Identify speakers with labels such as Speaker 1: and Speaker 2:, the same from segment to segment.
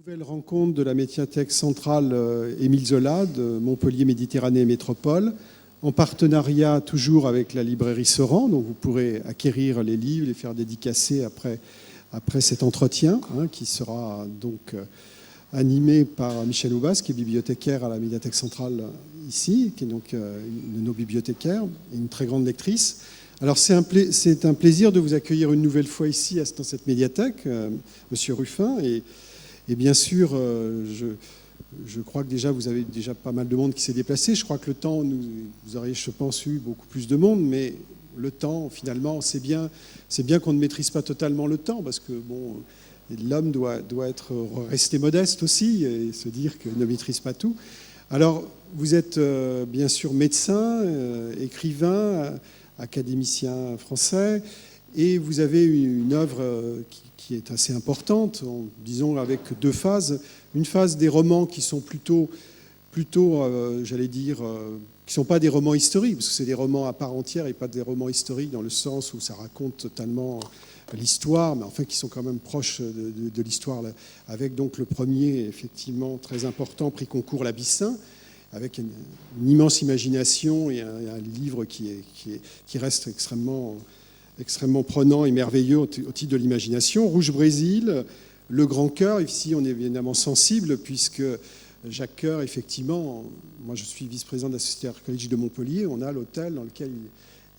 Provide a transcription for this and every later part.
Speaker 1: Nouvelle rencontre de la médiathèque centrale Émile Zola de Montpellier Méditerranée Métropole, en partenariat toujours avec la librairie Soran. Donc vous pourrez acquérir les livres, les faire dédicacer après cet entretien, qui sera donc animé par Michel Oubas, qui est bibliothécaire à la médiathèque centrale ici, qui est donc une de nos bibliothécaires et une très grande lectrice. Alors c'est un plaisir de vous accueillir une nouvelle fois ici dans cette médiathèque, Monsieur Ruffin, et bien sûr, je crois que déjà vous avez déjà pas mal de monde qui s'est déplacé. Je crois que le temps, vous auriez, je pense, eu beaucoup plus de monde, mais le temps, finalement, c'est bien qu'on ne maîtrise pas totalement le temps, parce que bon, l'homme doit rester modeste aussi et se dire qu'il ne maîtrise pas tout. Alors, vous êtes bien sûr médecin, écrivain, académicien français, et vous avez une œuvre qui est assez importante, disons avec deux phases. Une phase des romans qui sont plutôt j'allais dire, qui ne sont pas des romans historiques, parce que c'est des romans à part entière et pas des romans historiques dans le sens où ça raconte totalement l'histoire, mais enfin qui sont quand même proches de l'histoire, avec donc le premier, effectivement, très important, prix concours L'Abyssin, avec une immense imagination et un livre qui reste extrêmement prenant et merveilleux au titre de l'imagination. Rouge Brésil, Le Grand Cœur, ici on est évidemment sensible puisque Jacques Coeur, effectivement, moi je suis vice-président de la Société archéologique de Montpellier, on a l'hôtel dans lequel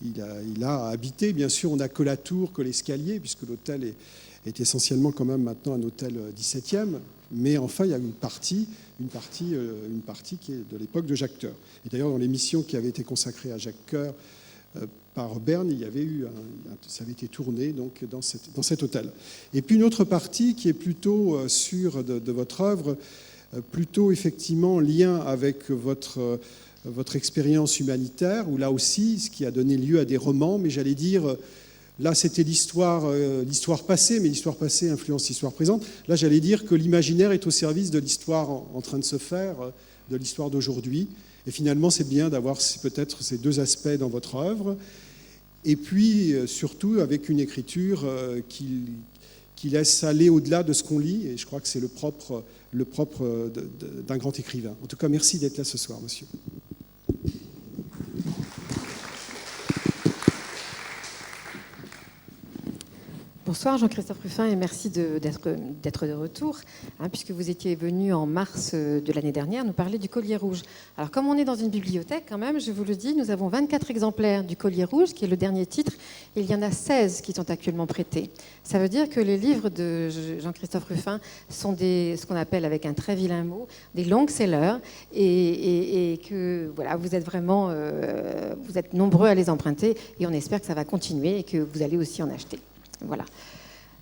Speaker 1: il a habité. Bien sûr, on n'a que la tour, que l'escalier, puisque l'hôtel est essentiellement quand même maintenant un hôtel 17e, mais enfin il y a une partie qui est de l'époque de Jacques Coeur. Et d'ailleurs dans l'émission qui avait été consacrée à Jacques Coeur par Berne, ça avait été tourné donc dans cet hôtel. Et puis une autre partie qui est plutôt sûre de votre œuvre, plutôt effectivement en lien avec votre expérience humanitaire, où là aussi, ce qui a donné lieu à des romans, mais j'allais dire, là c'était l'histoire passée, mais l'histoire passée influence l'histoire présente. Là j'allais dire que l'imaginaire est au service de l'histoire en train de se faire, de l'histoire d'aujourd'hui. Et finalement, c'est bien d'avoir peut-être ces deux aspects dans votre œuvre. Et puis, surtout, avec une écriture qui laisse aller au-delà de ce qu'on lit. Et je crois que c'est le propre d'un grand écrivain. En tout cas, merci d'être là ce soir, monsieur.
Speaker 2: Bonsoir Jean-Christophe Ruffin et merci d'être de retour, puisque vous étiez venu en mars de l'année dernière nous parler du Collier Rouge. Alors comme on est dans une bibliothèque quand même, je vous le dis, nous avons 24 exemplaires du Collier Rouge, qui est le dernier titre, et il y en a 16 qui sont actuellement prêtés. Ça veut dire que les livres de Jean-Christophe Ruffin sont ce qu'on appelle avec un très vilain mot, des long-sellers, et que voilà, vous êtes vraiment vous êtes nombreux à les emprunter, et on espère que ça va continuer et que vous allez aussi en acheter. Voilà.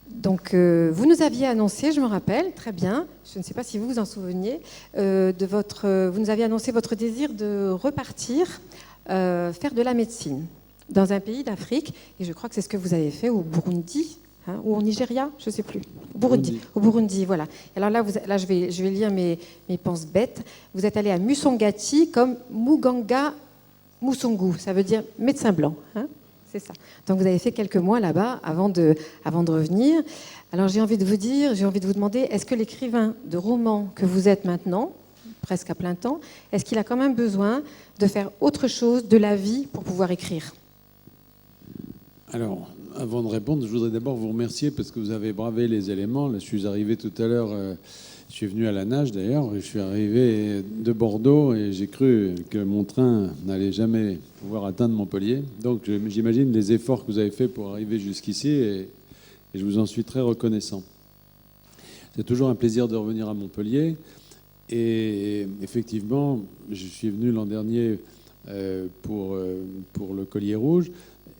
Speaker 2: Donc, vous nous aviez annoncé, je me rappelle, très bien, je ne sais pas si vous vous en souveniez, vous nous aviez annoncé votre désir de repartir faire de la médecine dans un pays d'Afrique, et je crois que c'est ce que vous avez fait au Burundi, ou au Nigeria, je ne sais plus. Au Burundi, voilà. Alors là, je vais lire mes penses bêtes. Vous êtes allé à Musongati comme Muganga Musungu, ça veut dire médecin blanc, c'est ça. Donc vous avez fait quelques mois là-bas avant de revenir. Alors j'ai envie de vous demander, est-ce que l'écrivain de romans que vous êtes maintenant, presque à plein temps, est-ce qu'il a quand même besoin de faire autre chose de la vie pour pouvoir écrire ?
Speaker 3: Alors, avant de répondre, je voudrais d'abord vous remercier parce que vous avez bravé les éléments. Là, je suis arrivé tout à l'heure, je suis venu à la nage d'ailleurs, je suis arrivé de Bordeaux et j'ai cru que mon train n'allait jamais pouvoir atteindre Montpellier. Donc j'imagine les efforts que vous avez faits pour arriver jusqu'ici et je vous en suis très reconnaissant. C'est toujours un plaisir de revenir à Montpellier et effectivement, je suis venu l'an dernier pour le Collier Rouge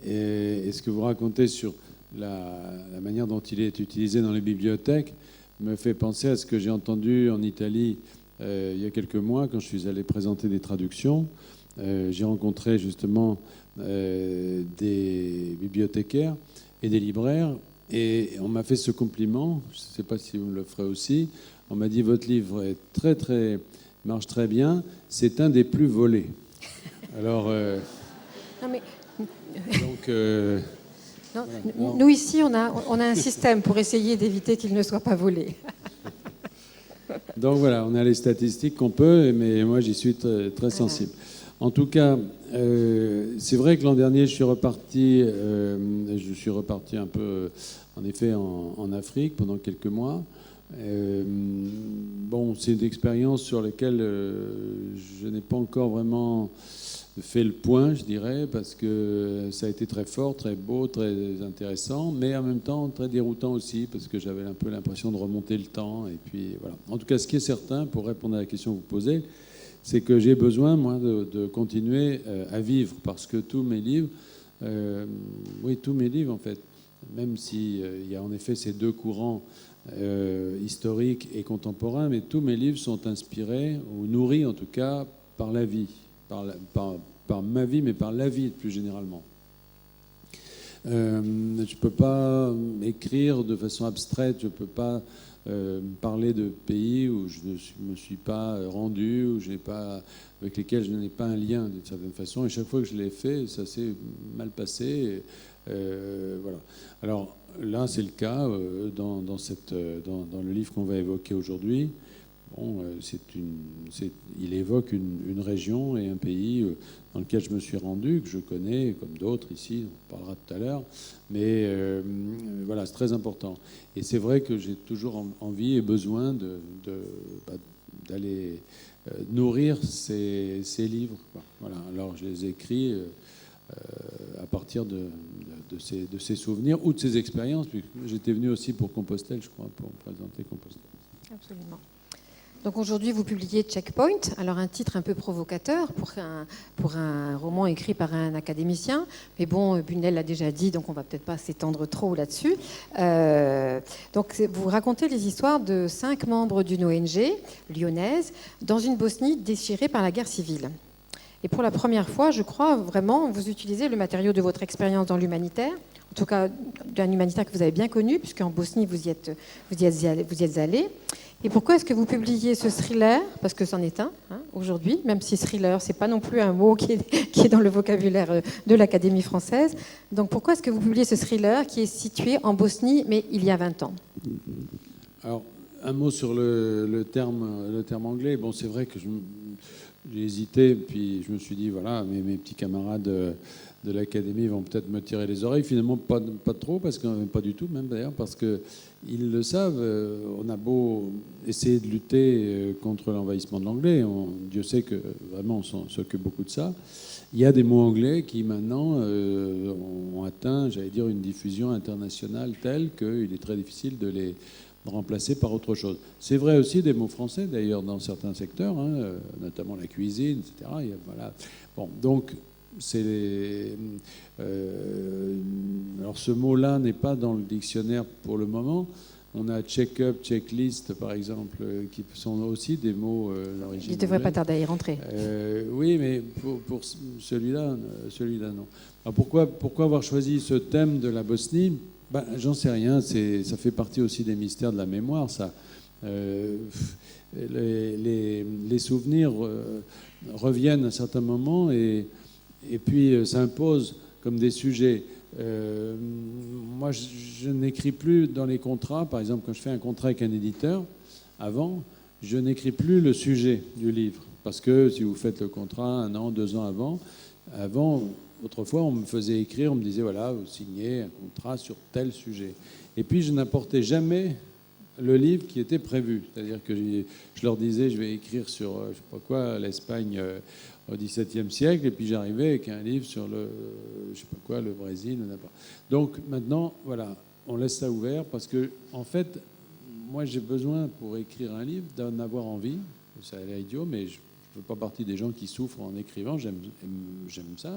Speaker 3: et ce que vous racontez sur la manière dont il est utilisé dans les bibliothèques me fait penser à ce que j'ai entendu en Italie il y a quelques mois quand je suis allé présenter des traductions. J'ai rencontré justement des bibliothécaires et des libraires et on m'a fait ce compliment, je ne sais pas si vous me le ferez aussi, on m'a dit votre livre est marche très bien, c'est un des plus volés. Alors
Speaker 2: non mais...
Speaker 3: donc
Speaker 2: non, voilà. Nous ici on a un système pour essayer d'éviter qu'il ne soit pas volé.
Speaker 3: Donc voilà, on a les statistiques qu'on peut, mais moi j'y suis très sensible. En tout cas, c'est vrai que l'an dernier, je suis reparti un peu, en effet, en Afrique pendant quelques mois. Bon, c'est une expérience sur laquelle je n'ai pas encore vraiment fait le point, je dirais, parce que ça a été très fort, très beau, très intéressant, mais en même temps très déroutant aussi, parce que j'avais un peu l'impression de remonter le temps. Et puis voilà. En tout cas, ce qui est certain, pour répondre à la question que vous posez, c'est que j'ai besoin, moi, de continuer à vivre, parce que tous mes livres, en fait, même s'il y a en effet ces deux courants historiques et contemporains, mais tous mes livres sont inspirés, ou nourris en tout cas, par la vie, par ma vie, mais par la vie plus généralement. Je ne peux pas écrire de façon abstraite, je ne peux pas parler de pays où je ne me suis pas rendu, avec lesquels je n'ai pas un lien d'une certaine façon. Et chaque fois que je l'ai fait, ça s'est mal passé. Voilà. Alors là, c'est le cas dans le livre qu'on va évoquer aujourd'hui. Bon, il évoque une région et un pays dans lequel je me suis rendu, que je connais, comme d'autres ici, on parlera tout à l'heure. Mais voilà, c'est très important. Et c'est vrai que j'ai toujours envie et besoin d'aller nourrir ces livres. Voilà. Alors je les écris à partir de ces souvenirs ou de ces expériences. J'étais venu aussi pour Compostelle, je crois, pour présenter Compostelle.
Speaker 2: Absolument. Donc aujourd'hui, vous publiez Checkpoint, alors un titre un peu provocateur pour un roman écrit par un académicien. Mais bon, Bunel l'a déjà dit, donc on va peut-être pas s'étendre trop là-dessus. Donc vous racontez les histoires de 5 membres d'une ONG lyonnaise dans une Bosnie déchirée par la guerre civile. Et pour la première fois, je crois vraiment, vous utilisez le matériau de votre expérience dans l'humanitaire, en tout cas d'un humanitaire que vous avez bien connu, puisqu'en Bosnie, vous y êtes allé. Et pourquoi est-ce que vous publiez ce thriller? Parce que c'en est un, aujourd'hui, même si thriller, ce n'est pas non plus un mot qui est dans le vocabulaire de l'Académie française. Donc pourquoi est-ce que vous publiez ce thriller qui est situé en Bosnie, mais il y a 20 ans?
Speaker 3: Alors, un mot sur le terme anglais. Bon, c'est vrai que j'ai hésité, puis je me suis dit, voilà, mes petits camarades de l'Académie vont peut-être me tirer les oreilles. Finalement, pas trop, pas du tout même d'ailleurs, parce qu'ils le savent. On a beau essayer de lutter contre l'envahissement de l'anglais, Dieu sait que vraiment on s'occupe beaucoup de ça. Il y a des mots anglais qui maintenant ont atteint, j'allais dire, une diffusion internationale telle qu'il est très difficile de les remplacer par autre chose. C'est vrai aussi des mots français d'ailleurs dans certains secteurs, notamment la cuisine, etc. Voilà. Bon, donc alors ce mot-là n'est pas dans le dictionnaire pour le moment. On a check-up, checklist, par exemple, qui sont aussi des mots d'origine.
Speaker 2: Il ne devrait pas tarder à y rentrer.
Speaker 3: Oui, mais pour celui-là, non. Alors pourquoi avoir choisi ce thème de la Bosnie? J'en sais rien. Ça fait partie aussi des mystères de la mémoire, ça. Les souvenirs reviennent à certains moments et puis s'imposent comme des sujets. Moi, je n'écris plus dans les contrats. Par exemple, quand je fais un contrat avec un éditeur, avant, je n'écris plus le sujet du livre. Parce que si vous faites le contrat 1 an, 2 ans avant, autrefois, on me faisait écrire, on me disait, voilà, vous signez un contrat sur tel sujet. Et puis, je n'apportais jamais le livre qui était prévu. C'est-à-dire que je leur disais, je vais écrire sur, je ne sais pas quoi, l'Espagne au XVIIe siècle, et puis j'arrivais avec un livre sur le Brésil, n'importe. Donc maintenant, voilà, on laisse ça ouvert, parce que, en fait, moi, j'ai besoin, pour écrire un livre, d'en avoir envie. Ça a l'air idiot, mais je ne fais pas partie des gens qui souffrent en écrivant. J'aime ça.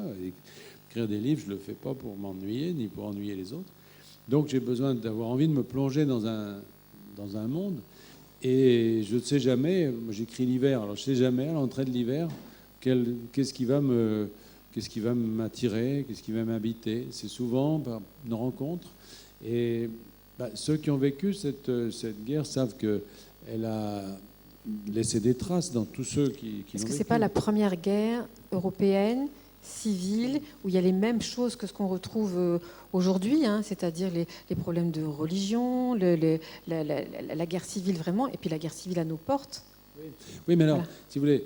Speaker 3: Écrire des livres, je ne le fais pas pour m'ennuyer, ni pour ennuyer les autres. Donc j'ai besoin d'avoir envie de me plonger dans un monde. Et je ne sais jamais, moi j'écris l'hiver, alors je ne sais jamais, à l'entrée de l'hiver, qu'est-ce qui va m'attirer, qu'est-ce qui va m'habiter. C'est souvent par une rencontre. Et ceux qui ont vécu cette guerre savent qu'elle a laissé des traces dans tous ceux qui l'ont vécu.
Speaker 2: Est-ce que ce n'est pas la première guerre européenne civile, où il y a les mêmes choses que ce qu'on retrouve aujourd'hui, hein, c'est-à-dire les problèmes de religion, la guerre civile vraiment, et puis la guerre civile à nos portes.
Speaker 3: Oui, mais alors,
Speaker 2: Voilà.
Speaker 3: si vous voulez,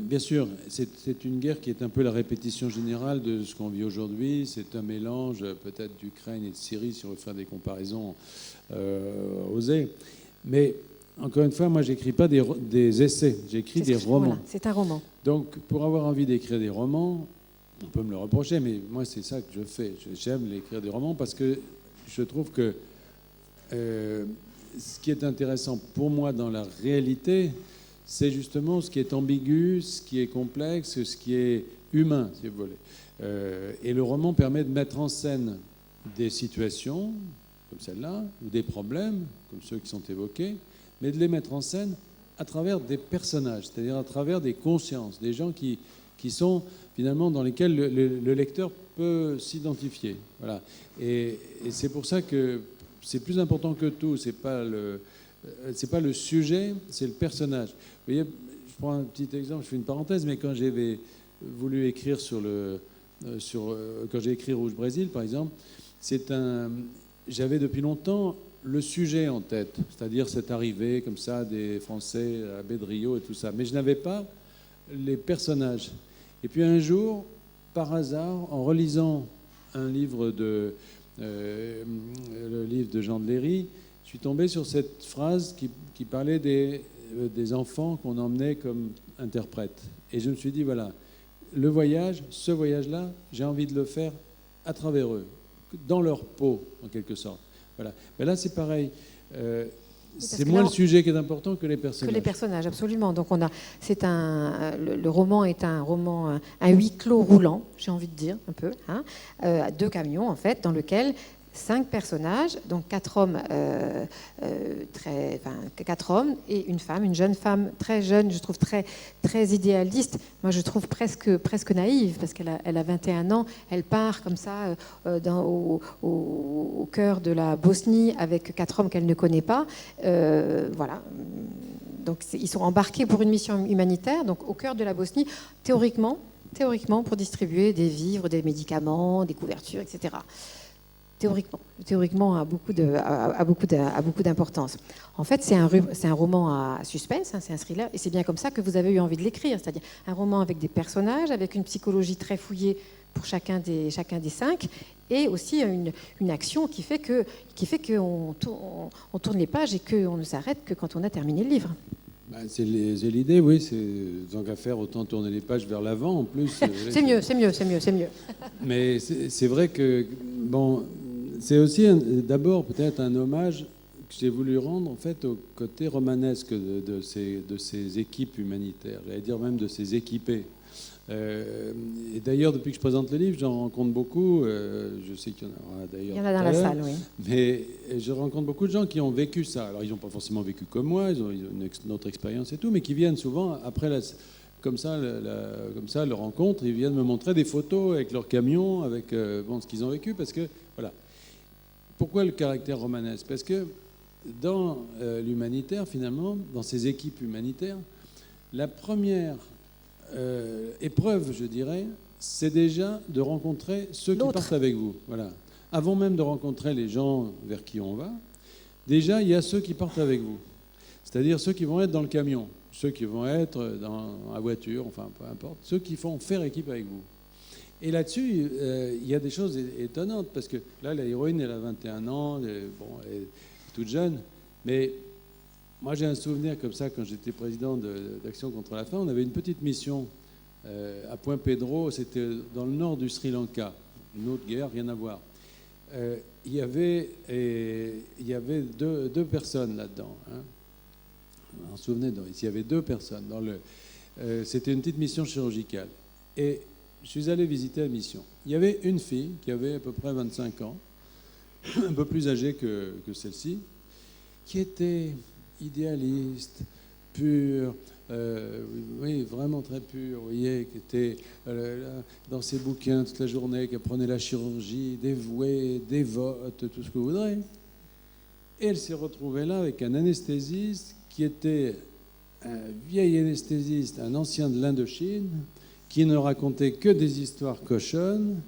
Speaker 3: bien sûr, c'est une guerre qui est un peu la répétition générale de ce qu'on vit aujourd'hui. C'est un mélange peut-être d'Ukraine et de Syrie, si on veut faire des comparaisons osées. Mais encore une fois, moi, j'écris pas des essais, j'écris des romans.
Speaker 2: Voilà, c'est un roman.
Speaker 3: Donc, pour avoir envie d'écrire des romans, on peut me le reprocher, mais moi, c'est ça que je fais. J'aime écrire des romans parce que je trouve que ce qui est intéressant pour moi dans la réalité, c'est justement ce qui est ambigu, ce qui est complexe, ce qui est humain, si vous voulez. Et le roman permet de mettre en scène des situations, comme celle-là, ou des problèmes, comme ceux qui sont évoqués, mais de les mettre en scène à travers des personnages, c'est-à-dire à travers des consciences, des gens qui sont finalement dans lesquels le lecteur peut s'identifier. Voilà. Et c'est pour ça que c'est plus important que tout. C'est pas le sujet, c'est le personnage. Vous voyez, je prends un petit exemple, je fais une parenthèse, mais quand j'avais voulu écrire quand j'ai écrit Rouge Brésil, par exemple, j'avais depuis longtemps le sujet en tête, c'est-à-dire cette arrivée comme ça des Français à Bédrio et tout ça, mais je n'avais pas les personnages. Et puis un jour, par hasard, en relisant le livre de Jean de Léry, je suis tombé sur cette phrase qui parlait des enfants qu'on emmenait comme interprètes. Et je me suis dit, voilà, ce voyage-là, j'ai envie de le faire à travers eux, dans leur peau, en quelque sorte. Voilà. Mais là, c'est pareil. C'est moins le sujet qui est important que les personnages.
Speaker 2: Que les personnages, absolument. Donc le roman est un roman, un huis clos roulant, j'ai envie de dire un peu, hein, 2 camions en fait, dans lequel 5 personnages, donc 4 hommes, 4 hommes et une femme, une jeune femme très jeune, je trouve très, très idéaliste. Moi, je trouve presque naïve parce qu'elle a 21 ans. Elle part comme ça au cœur de la Bosnie avec 4 hommes qu'elle ne connaît pas. Voilà. Donc, ils sont embarqués pour une mission humanitaire, donc au cœur de la Bosnie, théoriquement pour distribuer des vivres, des médicaments, des couvertures, etc. Théoriquement a beaucoup d'importance. En fait, c'est un roman à suspense, hein, c'est un thriller, et c'est bien comme ça que vous avez eu envie de l'écrire, c'est-à-dire un roman avec des personnages, avec une psychologie très fouillée pour chacun des 5, et aussi une action qui fait qu'on tourne les pages et qu'on ne s'arrête que quand on a terminé le livre.
Speaker 3: C'est l'idée, oui. Tant qu'à faire, autant tourner les pages vers l'avant en plus.
Speaker 2: C'est mieux.
Speaker 3: Mais c'est vrai que, bon, c'est aussi d'abord peut-être un hommage que j'ai voulu rendre en fait au côté romanesque de ces équipes humanitaires, j'allais dire même de ces équipés. Et d'ailleurs, depuis que je présente le livre, j'en rencontre beaucoup. Je sais qu'il y en aura d'ailleurs.
Speaker 2: Il y en a dans la salle, oui.
Speaker 3: Mais je rencontre beaucoup de gens qui ont vécu ça. Alors, ils n'ont pas forcément vécu comme moi, ils ont une autre expérience et tout, mais qui viennent souvent après comme ça, leur rencontre. Ils viennent me montrer des photos avec leur camion, avec ce qu'ils ont vécu, parce que voilà. Pourquoi le caractère romanesque ? Parce que dans l'humanitaire, finalement, dans ces équipes humanitaires, la première épreuve, je dirais, c'est déjà de rencontrer ceux qui partent avec vous. Voilà. Avant même de rencontrer les gens vers qui on va, déjà, il y a ceux qui partent avec vous. C'est-à-dire ceux qui vont être dans le camion, ceux qui vont être dans la voiture, enfin, peu importe, ceux qui vont faire équipe avec vous. Et là-dessus, il y a des choses étonnantes, parce que là, l'héroïne, elle a 21 ans, elle est toute jeune, mais moi, j'ai un souvenir comme ça, quand j'étais président d'Action contre la faim, on avait une petite mission à Point Pedro, c'était dans le nord du Sri Lanka, une autre guerre, rien à voir. Il y avait deux personnes là-dedans. Hein. Vous vous souvenez, il y avait 2 personnes. C'était une petite mission chirurgicale. Et je suis allé visiter la mission. Il y avait une fille qui avait à peu près 25 ans, un peu plus âgée que celle-ci, qui était idéaliste, pure, oui, vraiment très pure, vous voyez, qui était dans ses bouquins toute la journée, qui apprenait la chirurgie, dévouée, dévote, tout ce que vous voudrez. Et elle s'est retrouvée là avec un anesthésiste qui était un vieil anesthésiste, un ancien de l'Indochine, qui ne racontait que des histoires cochonnes.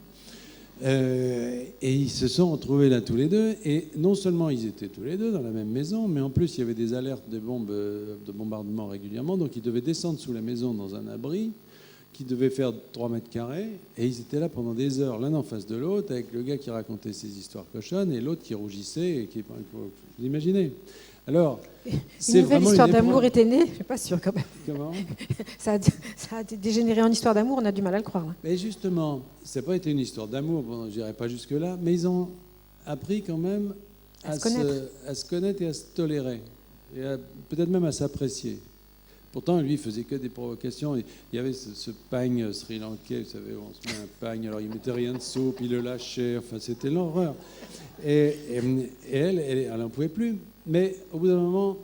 Speaker 3: Et ils se sont retrouvés là tous les deux. Et non seulement ils étaient tous les deux dans la même maison, mais en plus il y avait des alertes de bombardement régulièrement. Donc ils devaient descendre sous la maison dans un abri qui devait faire 3 mètres carrés. Et ils étaient là pendant des heures, l'un en face de l'autre, avec le gars qui racontait ses histoires cochonnes et l'autre qui rougissait. Et qui, vous imaginez. Alors,
Speaker 2: une nouvelle histoire d'amour était née. Je suis pas sûre quand même.
Speaker 3: Comment ?
Speaker 2: Ça a dégénéré en histoire d'amour. On a du mal à le croire. Là.
Speaker 3: Mais justement, ça n'a pas été une histoire d'amour. Bon, je n'irai pas jusque là, mais ils ont appris quand même à se connaître et à se tolérer, et peut-être même à s'apprécier. Pourtant, lui, il faisait que des provocations. Il y avait ce pagne sri-lankais, vous savez, on se met un pagne, alors il mettait rien de soupe, il le lâchait, enfin, c'était l'horreur. Et elle n'en pouvait plus. Mais au bout d'un moment,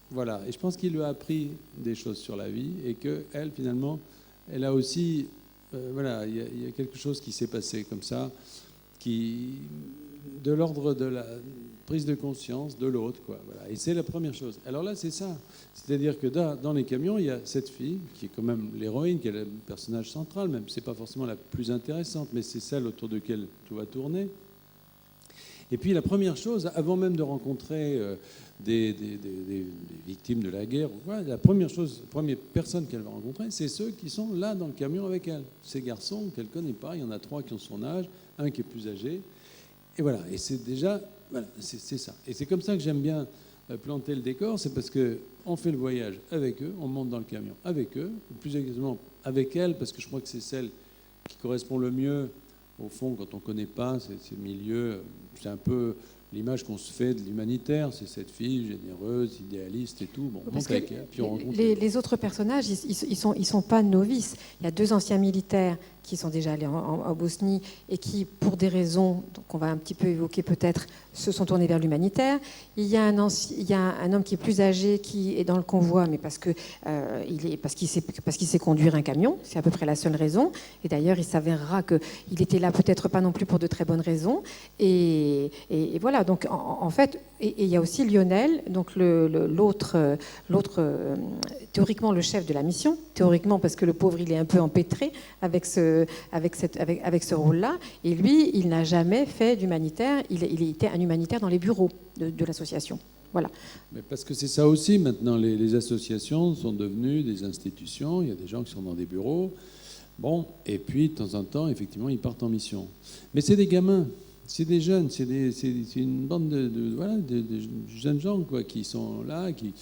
Speaker 3: voilà. Et je pense qu'il lui a appris des choses sur la vie et qu'elle, finalement, elle a aussi... voilà, il y a quelque chose qui s'est passé comme ça, de l'ordre de la prise de conscience de l'autre, quoi. Voilà. Et c'est la première chose. Alors là, c'est ça. C'est-à-dire que dans les camions, il y a cette fille qui est quand même l'héroïne, qui est le personnage central, même. C'est pas forcément la plus intéressante, mais c'est celle autour de laquelle tout va tourner. Et puis la première chose, avant même de rencontrer des victimes de la guerre, voilà, la première personne qu'elle va rencontrer, c'est ceux qui sont là dans le camion avec elle. Ces garçons qu'elle ne connaît pas, il y en a 3 qui ont son âge, un qui est plus âgé. Et voilà, et c'est déjà, voilà, c'est ça. Et c'est comme ça que j'aime bien planter le décor, c'est parce qu'on fait le voyage avec eux, on monte dans le camion avec eux, ou plus exactement avec elle, parce que je crois que c'est celle qui correspond le mieux. Au fond, quand on ne connaît pas ces milieux, c'est un peu l'image qu'on se fait de l'humanitaire. C'est cette fille généreuse, idéaliste et tout. Bon, on monte avec elle, puis on rencontre
Speaker 2: les autres personnages, ils sont pas novices. Il y a 2 anciens militaires qui sont déjà allés en Bosnie et qui, pour des raisons qu'on va un petit peu évoquer peut-être, se sont tournés vers l'humanitaire. Il y a un homme qui est plus âgé qui est dans le convoi, mais parce qu'il sait conduire un camion. C'est à peu près la seule raison. Et d'ailleurs, il s'avérera qu'il était là peut-être pas non plus pour de très bonnes raisons. Et voilà. Donc en fait, et il y a aussi Lionel, donc l'autre théoriquement le chef de la mission. Théoriquement parce que le pauvre il est un peu empêtré avec ce rôle-là. Et lui, il n'a jamais fait d'humanitaire. Il était un humanitaire dans les bureaux de l'association. Voilà.
Speaker 3: Mais parce que c'est ça aussi, maintenant, les associations sont devenues des institutions, il y a des gens qui sont dans des bureaux, bon, et puis de temps en temps, effectivement, ils partent en mission. Mais c'est des gamins, c'est des jeunes, c'est une bande de jeunes gens, quoi, qui sont là, qui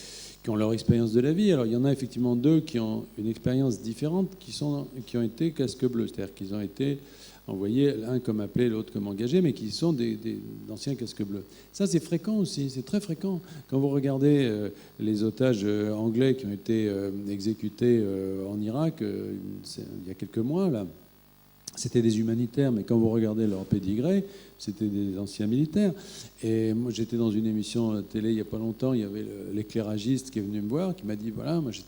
Speaker 3: ont leur expérience de la vie. Alors il y en a effectivement 2 qui ont une expérience différente, qui ont été casques bleus, c'est-à-dire qu'ils ont été envoyés, l'un comme appelé, l'autre comme engagé, mais qui sont d'anciens casques bleus. Ça, c'est fréquent aussi, c'est très fréquent. Quand vous regardez les otages anglais qui ont été exécutés en Irak il y a quelques mois, là, c'était des humanitaires, mais quand vous regardez leur pédigré, c'était des anciens militaires. Et moi, j'étais dans une émission télé il n'y a pas longtemps, il y avait l'éclairagiste qui est venu me voir, qui m'a dit, voilà, moi j'ai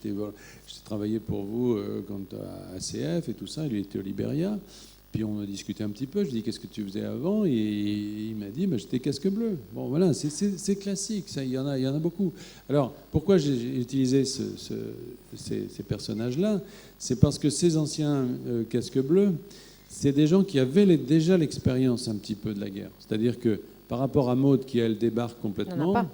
Speaker 3: travaillé pour vous quand à ACF et tout ça, il était au Libéria. Puis on a discuté un petit peu, je lui ai dit, qu'est-ce que tu faisais avant ? Et il m'a dit, j'étais casque bleu. Bon, voilà, c'est classique, ça, il y en a beaucoup. Alors, pourquoi j'ai utilisé ces personnages-là ? C'est parce que ces anciens casques bleus, c'est des gens qui avaient déjà l'expérience un petit peu de la guerre. C'est-à-dire que par rapport à Maud, qui elle débarque complètement,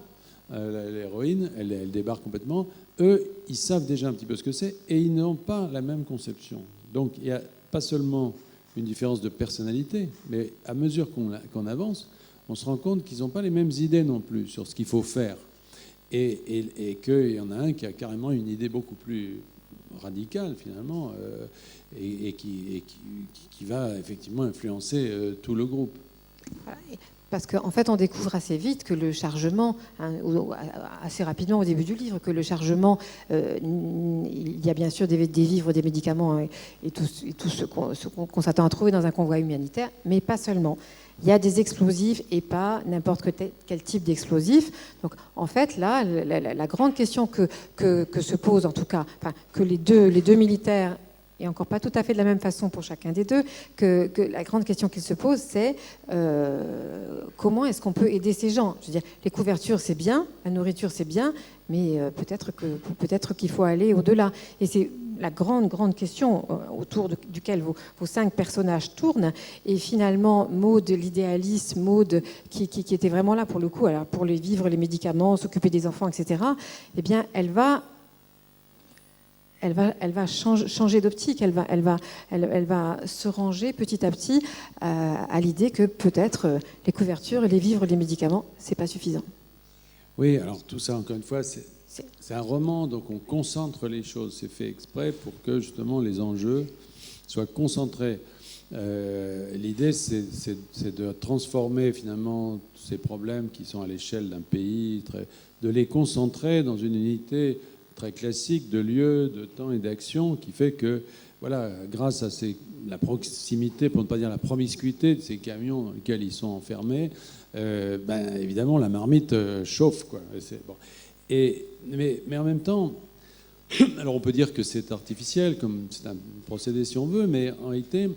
Speaker 3: l'héroïne, elle débarque complètement, eux, ils savent déjà un petit peu ce que c'est et ils n'ont pas la même conception. Donc il n'y a pas seulement une différence de personnalité, mais à mesure qu'on avance, on se rend compte qu'ils n'ont pas les mêmes idées non plus sur ce qu'il faut faire. Et qu'il y en a un qui a carrément une idée beaucoup plus radicale, finalement, et qui va effectivement influencer tout le groupe.
Speaker 2: Parce qu'en fait, on découvre assez vite que le chargement, assez rapidement au début du livre, que le chargement, il y a bien sûr des vivres, des médicaments et tout ce qu'on s'attend à trouver dans un convoi humanitaire, mais pas seulement. Il y a des explosifs et pas n'importe quel type d'explosif. Donc, en fait, là, la grande question que se pose, en tout cas, enfin, que les deux militaires, et encore pas tout à fait de la même façon pour chacun des deux, que la grande question qu'ils se posent, c'est comment est-ce qu'on peut aider ces gens ? Je veux dire, les couvertures, c'est bien, la nourriture, c'est bien, mais peut-être qu'il faut aller au-delà. Et c'est la grande question autour duquel vos 5 personnages tournent. Et finalement, Maud, l'idéaliste, Maud, qui était vraiment là pour le coup, alors pour les vivre les médicaments, s'occuper des enfants, etc., eh bien, elle va changer d'optique, elle va se ranger petit à petit à l'idée que peut-être les couvertures, les vivres, les médicaments, c'est pas suffisant.
Speaker 3: Oui, alors tout ça, encore une fois, c'est un roman, donc on concentre les choses. C'est fait exprès pour que justement les enjeux soient concentrés. L'idée, c'est de transformer finalement ces problèmes qui sont à l'échelle d'un pays, de les concentrer dans une unité très classique de lieu, de temps et d'action, qui fait que, voilà, grâce à la proximité, pour ne pas dire la promiscuité de ces camions dans lesquels ils sont enfermés, évidemment, la marmite chauffe, quoi. Bon. Mais en même temps, alors on peut dire que c'est artificiel, comme c'est un procédé si on veut, mais en réalité,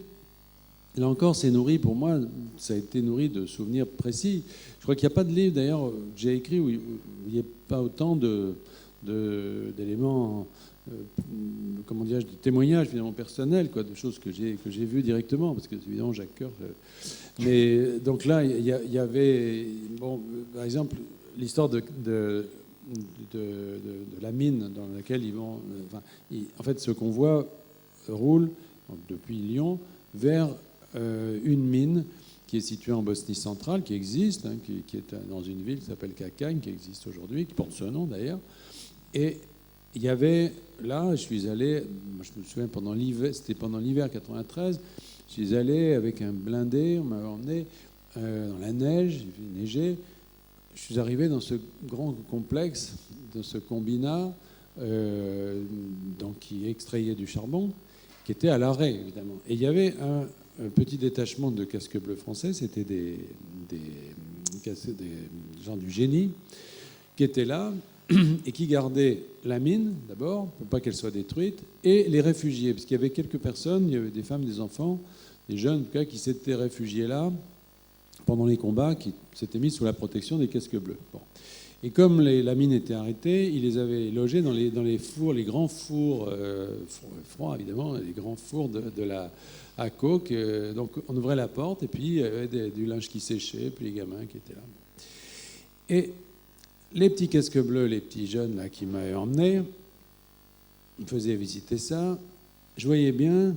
Speaker 3: là encore, c'est nourri, pour moi, ça a été nourri de souvenirs précis. Je crois qu'il n'y a pas de livre, d'ailleurs, que j'ai écrit où il n'y a pas autant d'éléments, comment dirais-je, de témoignages finalement personnels, quoi, de choses que j'ai vues directement, parce que évidemment Jacques Coeur. Mais donc là, il y avait, bon, par exemple, l'histoire de la mine dans laquelle ils vont. En fait, ce convoi roule depuis Lyon vers une mine qui est située en Bosnie centrale, qui existe, hein, qui est dans une ville qui s'appelle Kakagne, qui existe aujourd'hui, qui porte ce nom d'ailleurs. Et il y avait, là, je suis allé, je me souviens, c'était pendant l'hiver 93, je suis allé avec un blindé, on m'avait emmené dans la neige, il fait neiger. Je suis arrivé dans ce grand complexe, de ce combinat, donc qui extrayait du charbon, qui était à l'arrêt, évidemment. Et il y avait un petit détachement de casques bleus français, c'était des gens du génie, qui étaient là, et qui gardaient la mine, d'abord, pour pas qu'elle soit détruite, et les réfugiés, parce qu'il y avait quelques personnes, il y avait des femmes, des enfants, des jeunes, en tout cas, qui s'étaient réfugiés là, pendant les combats, qui s'étaient mis sous la protection des casques bleus. Bon. Et comme la mine était arrêtée, ils les avaient logés dans les fours, les grands fours, froids évidemment, les grands fours à coke. Donc on ouvrait la porte, et puis il y avait du linge qui séchait, puis les gamins qui étaient là. Et les petits casques bleus, les petits jeunes là qui m'avaient emmené, ils me faisaient visiter ça. Je voyais bien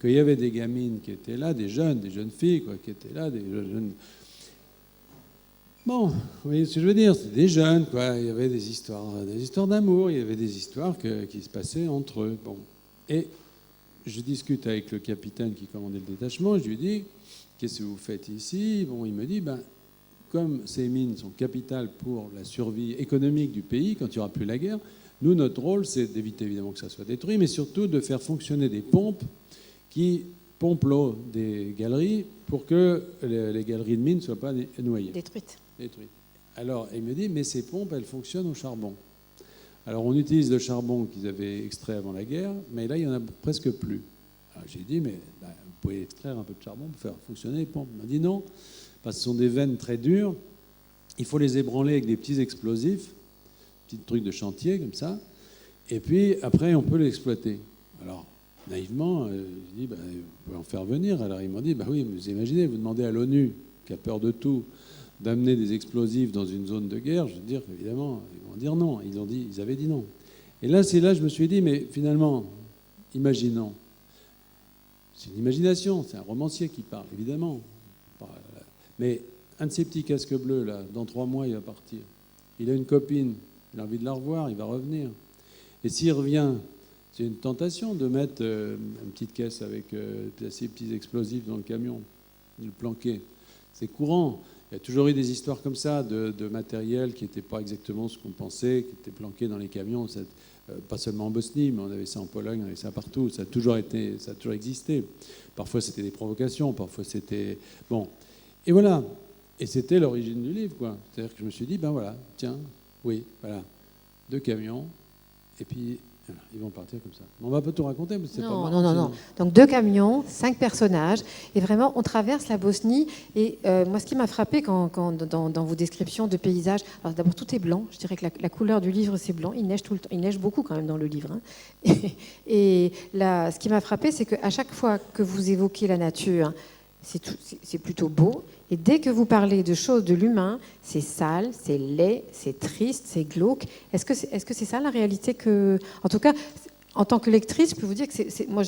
Speaker 3: qu'il y avait des gamines qui étaient là, des jeunes filles quoi, qui étaient là, des jeunes. Bon, vous voyez ce que je veux dire, c'était des jeunes, quoi. Il y avait des histoires d'amour, il y avait des histoires qui se passaient entre eux. Bon. Et je discute avec le capitaine qui commandait le détachement, je lui dis, qu'est-ce que vous faites ici? Bon, il me dit, comme ces mines sont capitales pour la survie économique du pays, quand il n'y aura plus la guerre, nous, notre rôle, c'est d'éviter évidemment que ça soit détruit, mais surtout de faire fonctionner des pompes qui pompent l'eau des galeries pour que les galeries de mines ne soient pas noyées.
Speaker 2: Détruites.
Speaker 3: Alors, il me dit, mais ces pompes, elles fonctionnent au charbon. Alors, on utilise le charbon qu'ils avaient extrait avant la guerre, mais là, il n'y en a presque plus. Alors, j'ai dit, mais vous pouvez extraire un peu de charbon pour faire fonctionner les pompes. Il m'a dit non, parce que ce sont des veines très dures. Il faut les ébranler avec des petits explosifs, petits trucs de chantier comme ça, et puis après, on peut l'exploiter. Alors, naïvement, je dis, vous pouvez en faire venir. Alors, ils m'ont dit, oui, mais vous imaginez, vous demandez à l'ONU, qui a peur de tout, d'amener des explosifs dans une zone de guerre, je veux dire qu'évidemment, ils vont dire non. Ils avaient dit non. Et là, c'est là que je me suis dit, mais finalement, imaginons. C'est une imagination, c'est un romancier qui parle, évidemment. Mais un de ces petits casques bleus, là, dans 3 mois, il va partir. Il a une copine, il a envie de la revoir, il va revenir. Et s'il revient, c'est une tentation de mettre une petite caisse avec ces petits explosifs dans le camion, de le planquer. C'est courant. Il y a toujours eu des histoires comme ça, de matériel qui n'était pas exactement ce qu'on pensait, qui était planqué dans les camions. Pas seulement en Bosnie, mais on avait ça en Pologne, on avait ça partout. Ça a toujours existé. Parfois, c'était des provocations, parfois, c'était... Bon. Et voilà. Et c'était l'origine du livre, quoi. C'est-à-dire que je me suis dit, voilà, tiens, oui, voilà, 2 camions, et puis Alors, ils vont partir comme ça. On va pas tout raconter, mais c'est pas
Speaker 2: Non,
Speaker 3: marrant,
Speaker 2: non, non, non.
Speaker 3: sinon.
Speaker 2: Donc 2 camions, 5 personnages, et vraiment on traverse la Bosnie. Et moi, ce qui m'a frappé dans vos descriptions de paysages, alors d'abord tout est blanc. Je dirais que la couleur du livre c'est blanc. Il neige tout le temps. Il neige beaucoup quand même dans le livre. Hein. Et là, ce qui m'a frappé, c'est qu'à chaque fois que vous évoquez la nature, c'est plutôt beau. Et dès que vous parlez de choses de l'humain, c'est sale, c'est laid, c'est triste, c'est glauque. Est-ce que c'est ça la réalité que... En tout cas, en tant que lectrice, je peux vous dire que moi,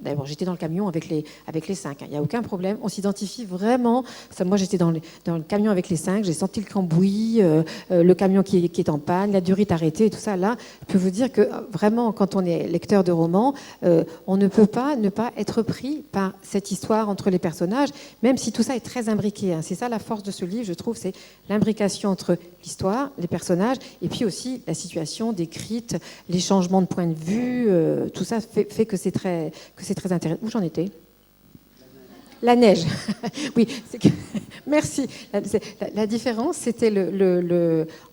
Speaker 2: d'abord, j'étais dans le camion avec les 5. Il n'y a aucun problème. On s'identifie vraiment. Moi, j'étais dans le camion avec les 5. J'ai senti le cambouis, le camion qui est en panne, la durite arrêtée et tout ça. Là, je peux vous dire que vraiment, quand on est lecteur de romans, on ne peut pas ne pas être pris par cette histoire entre les personnages, même si tout ça est très imbriqué. Hein. C'est ça la force de ce livre, je trouve, c'est l'imbrication entre l'histoire, les personnages, et puis aussi la situation décrite, les changements de point de vue. Tout ça fait que c'est très intéressant. Où j'en étais ? La neige. Oui, merci. La différence, c'était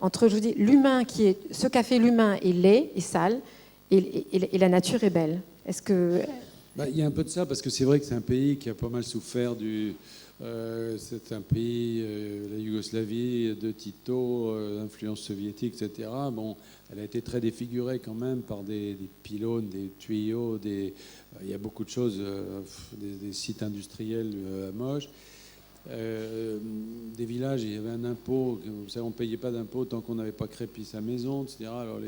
Speaker 2: entre, je vous dis, l'humain qui est... Ce qu'a fait l'humain est laid et sale, et la nature est belle. Est-ce que...
Speaker 3: Il y a un peu de ça, parce que c'est vrai que c'est un pays qui a pas mal souffert c'est un pays, la Yougoslavie, de Tito, influence soviétique, etc. Bon, elle a été très défigurée quand même par des pylônes, des tuyaux, il y a beaucoup de choses, des sites industriels moches. Des villages, il y avait un impôt, vous savez, on ne payait pas d'impôt tant qu'on n'avait pas crépi sa maison, etc. Alors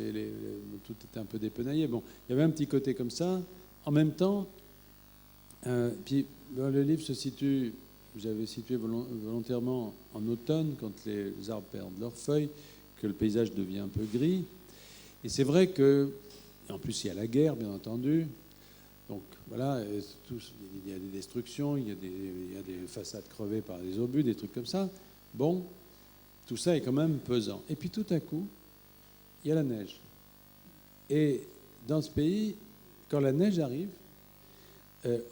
Speaker 3: tout était un peu dépenaillé. Bon, il y avait un petit côté comme ça. En même temps, puis le livre se situe, j'avais situé volontairement en automne, quand les arbres perdent leurs feuilles, que le paysage devient un peu gris. Et c'est vrai que, en plus il y a la guerre, bien entendu. Donc voilà, il y a des destructions, il y a des façades crevées par des obus, des trucs comme ça. Bon, tout ça est quand même pesant. Et puis tout à coup, il y a la neige. Et dans ce pays, quand la neige arrive,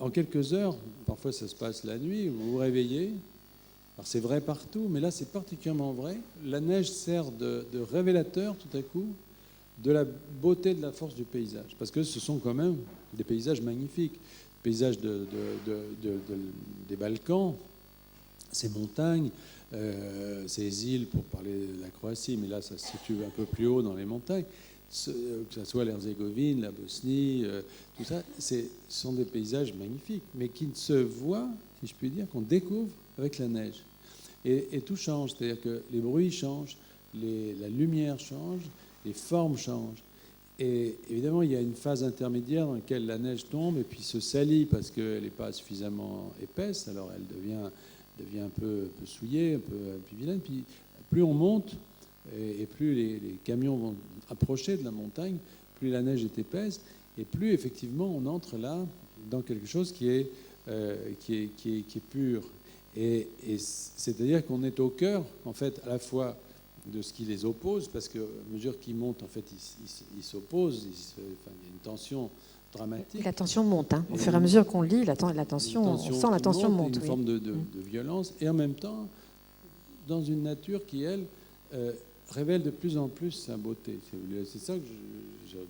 Speaker 3: en quelques heures, parfois ça se passe la nuit, vous vous réveillez. Alors c'est vrai partout, mais là c'est particulièrement vrai. La neige sert de révélateur tout à coup de la beauté, de la force du paysage. Parce que ce sont quand même des paysages magnifiques. Paysages des Balkans, ces montagnes, ces îles, pour parler de la Croatie, mais là ça se situe un peu plus haut dans les montagnes, que ce soit l'Herzégovine, la Bosnie, tout ça, ce sont des paysages magnifiques, mais qui ne se voient, si je puis dire, qu'on découvre avec la neige. Et tout change, c'est-à-dire que les bruits changent, la lumière change, les formes changent. Et évidemment, il y a une phase intermédiaire dans laquelle la neige tombe et puis se salit parce qu'elle n'est pas suffisamment épaisse, alors elle devient un peu souillée, un peu vilaine. Puis plus on monte et plus les camions vont approcher de la montagne, plus la neige est épaisse et plus effectivement on entre là dans quelque chose qui est pur. Et c'est-à-dire qu'on est au cœur, en fait, à la fois de ce qui les oppose, parce qu'à mesure qu'ils montent, en fait, ils s'opposent, il y a une tension dramatique.
Speaker 2: La tension monte, hein. Au fur et à mesure qu'on lit, on sent la tension monte.
Speaker 3: Une forme de violence, et en même temps, dans une nature qui, elle, révèle de plus en plus sa beauté. C'est ça que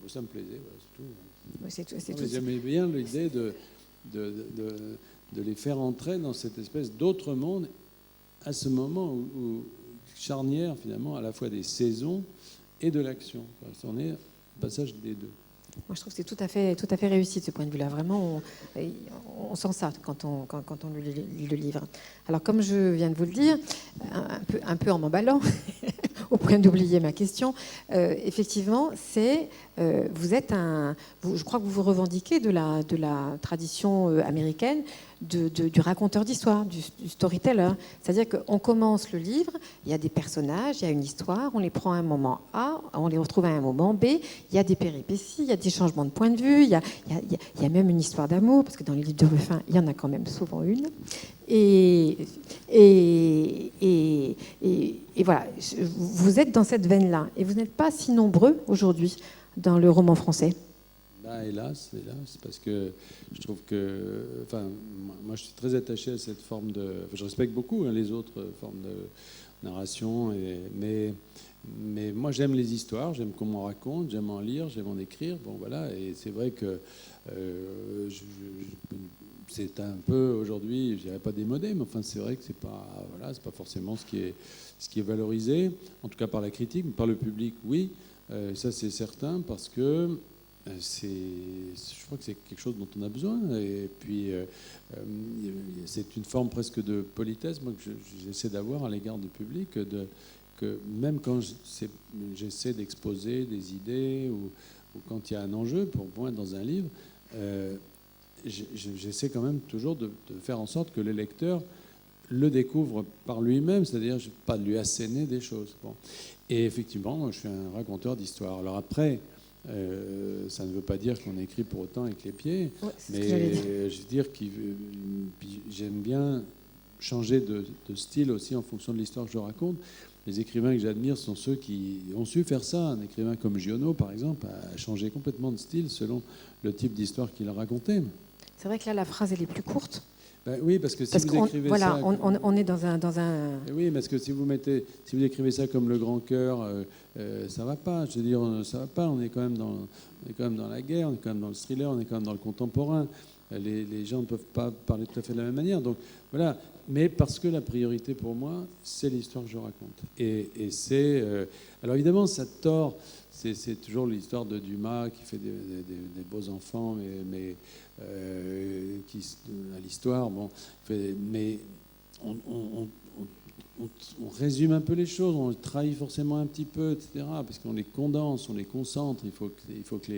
Speaker 3: ça me plaisait, voilà, c'est tout.
Speaker 2: Oui, c'est tout.
Speaker 3: J'aimais bien l'idée de les faire entrer dans cette espèce d'autre monde à ce moment où charnière finalement à la fois des saisons et de l'action. On est au passage des deux.
Speaker 2: Moi, je trouve que c'est tout à fait réussi de ce point de vue-là. Vraiment, on sent ça quand on lit le livre. Alors, comme je viens de vous le dire, un peu en m'emballant, au point d'oublier ma question, effectivement, je crois que vous vous revendiquez de la tradition américaine du raconteur d'histoire, du storyteller. C'est-à-dire qu'on commence le livre, il y a des personnages, il y a une histoire, on les prend à un moment A, on les retrouve à un moment B, il y a des péripéties, il y a des changements de point de vue, il y a même une histoire d'amour, parce que dans les livres de Ruffin, il y en a quand même souvent une. Et voilà, vous êtes dans cette veine-là, et vous n'êtes pas si nombreux aujourd'hui dans le roman français.
Speaker 3: Bah, hélas, parce que je trouve que, enfin, moi je suis très attaché à cette forme de, enfin, je respecte beaucoup les autres formes de narration, mais moi j'aime les histoires, j'aime qu'on m'en raconte, j'aime en lire, j'aime en écrire, bon voilà, et c'est vrai que c'est un peu aujourd'hui, je dirais pas démodé, mais enfin c'est vrai que c'est pas forcément ce qui est valorisé, en tout cas par la critique, mais par le public, oui, ça c'est certain, parce que je crois que c'est quelque chose dont on a besoin. Et puis, c'est une forme presque de politesse, moi, que j'essaie d'avoir à l'égard du public, que même quand j'essaie d'exposer des idées ou quand il y a un enjeu, pour moi, dans un livre, j'essaie quand même toujours de faire en sorte que le lecteur le découvre par lui-même, c'est-à-dire pas de lui asséner des choses. Bon. Et effectivement, moi, je suis un raconteur d'histoire. Alors après, ça ne veut pas dire qu'on écrit pour autant avec les pieds,
Speaker 2: Ouais,
Speaker 3: mais je veux dire que j'aime bien changer de style aussi en fonction de l'histoire que je raconte. Les écrivains que j'admire sont ceux qui ont su faire ça. Un écrivain comme Giono, par exemple, a changé complètement de style selon le type d'histoire qu'il racontait.
Speaker 2: C'est vrai que là, la phrase, elle est plus courte.
Speaker 3: Ben oui, parce que si vous écrivez
Speaker 2: voilà,
Speaker 3: ça...
Speaker 2: on est dans un...
Speaker 3: Oui, parce que si vous écrivez ça comme le grand cœur, ça va pas. Je veux dire, ça va pas. On est quand même dans la guerre, on est quand même dans le thriller, on est quand même dans le contemporain. Les gens ne peuvent pas parler tout à fait de la même manière. Donc voilà. Mais parce que la priorité pour moi, c'est l'histoire que je raconte. Et c'est... alors évidemment, ça tord. C'est toujours l'histoire de Dumas qui fait des beaux enfants, mais à l'histoire, bon, mais on résume un peu les choses, on trahit forcément un petit peu, etc., parce qu'on les condense, on les concentre. Il faut que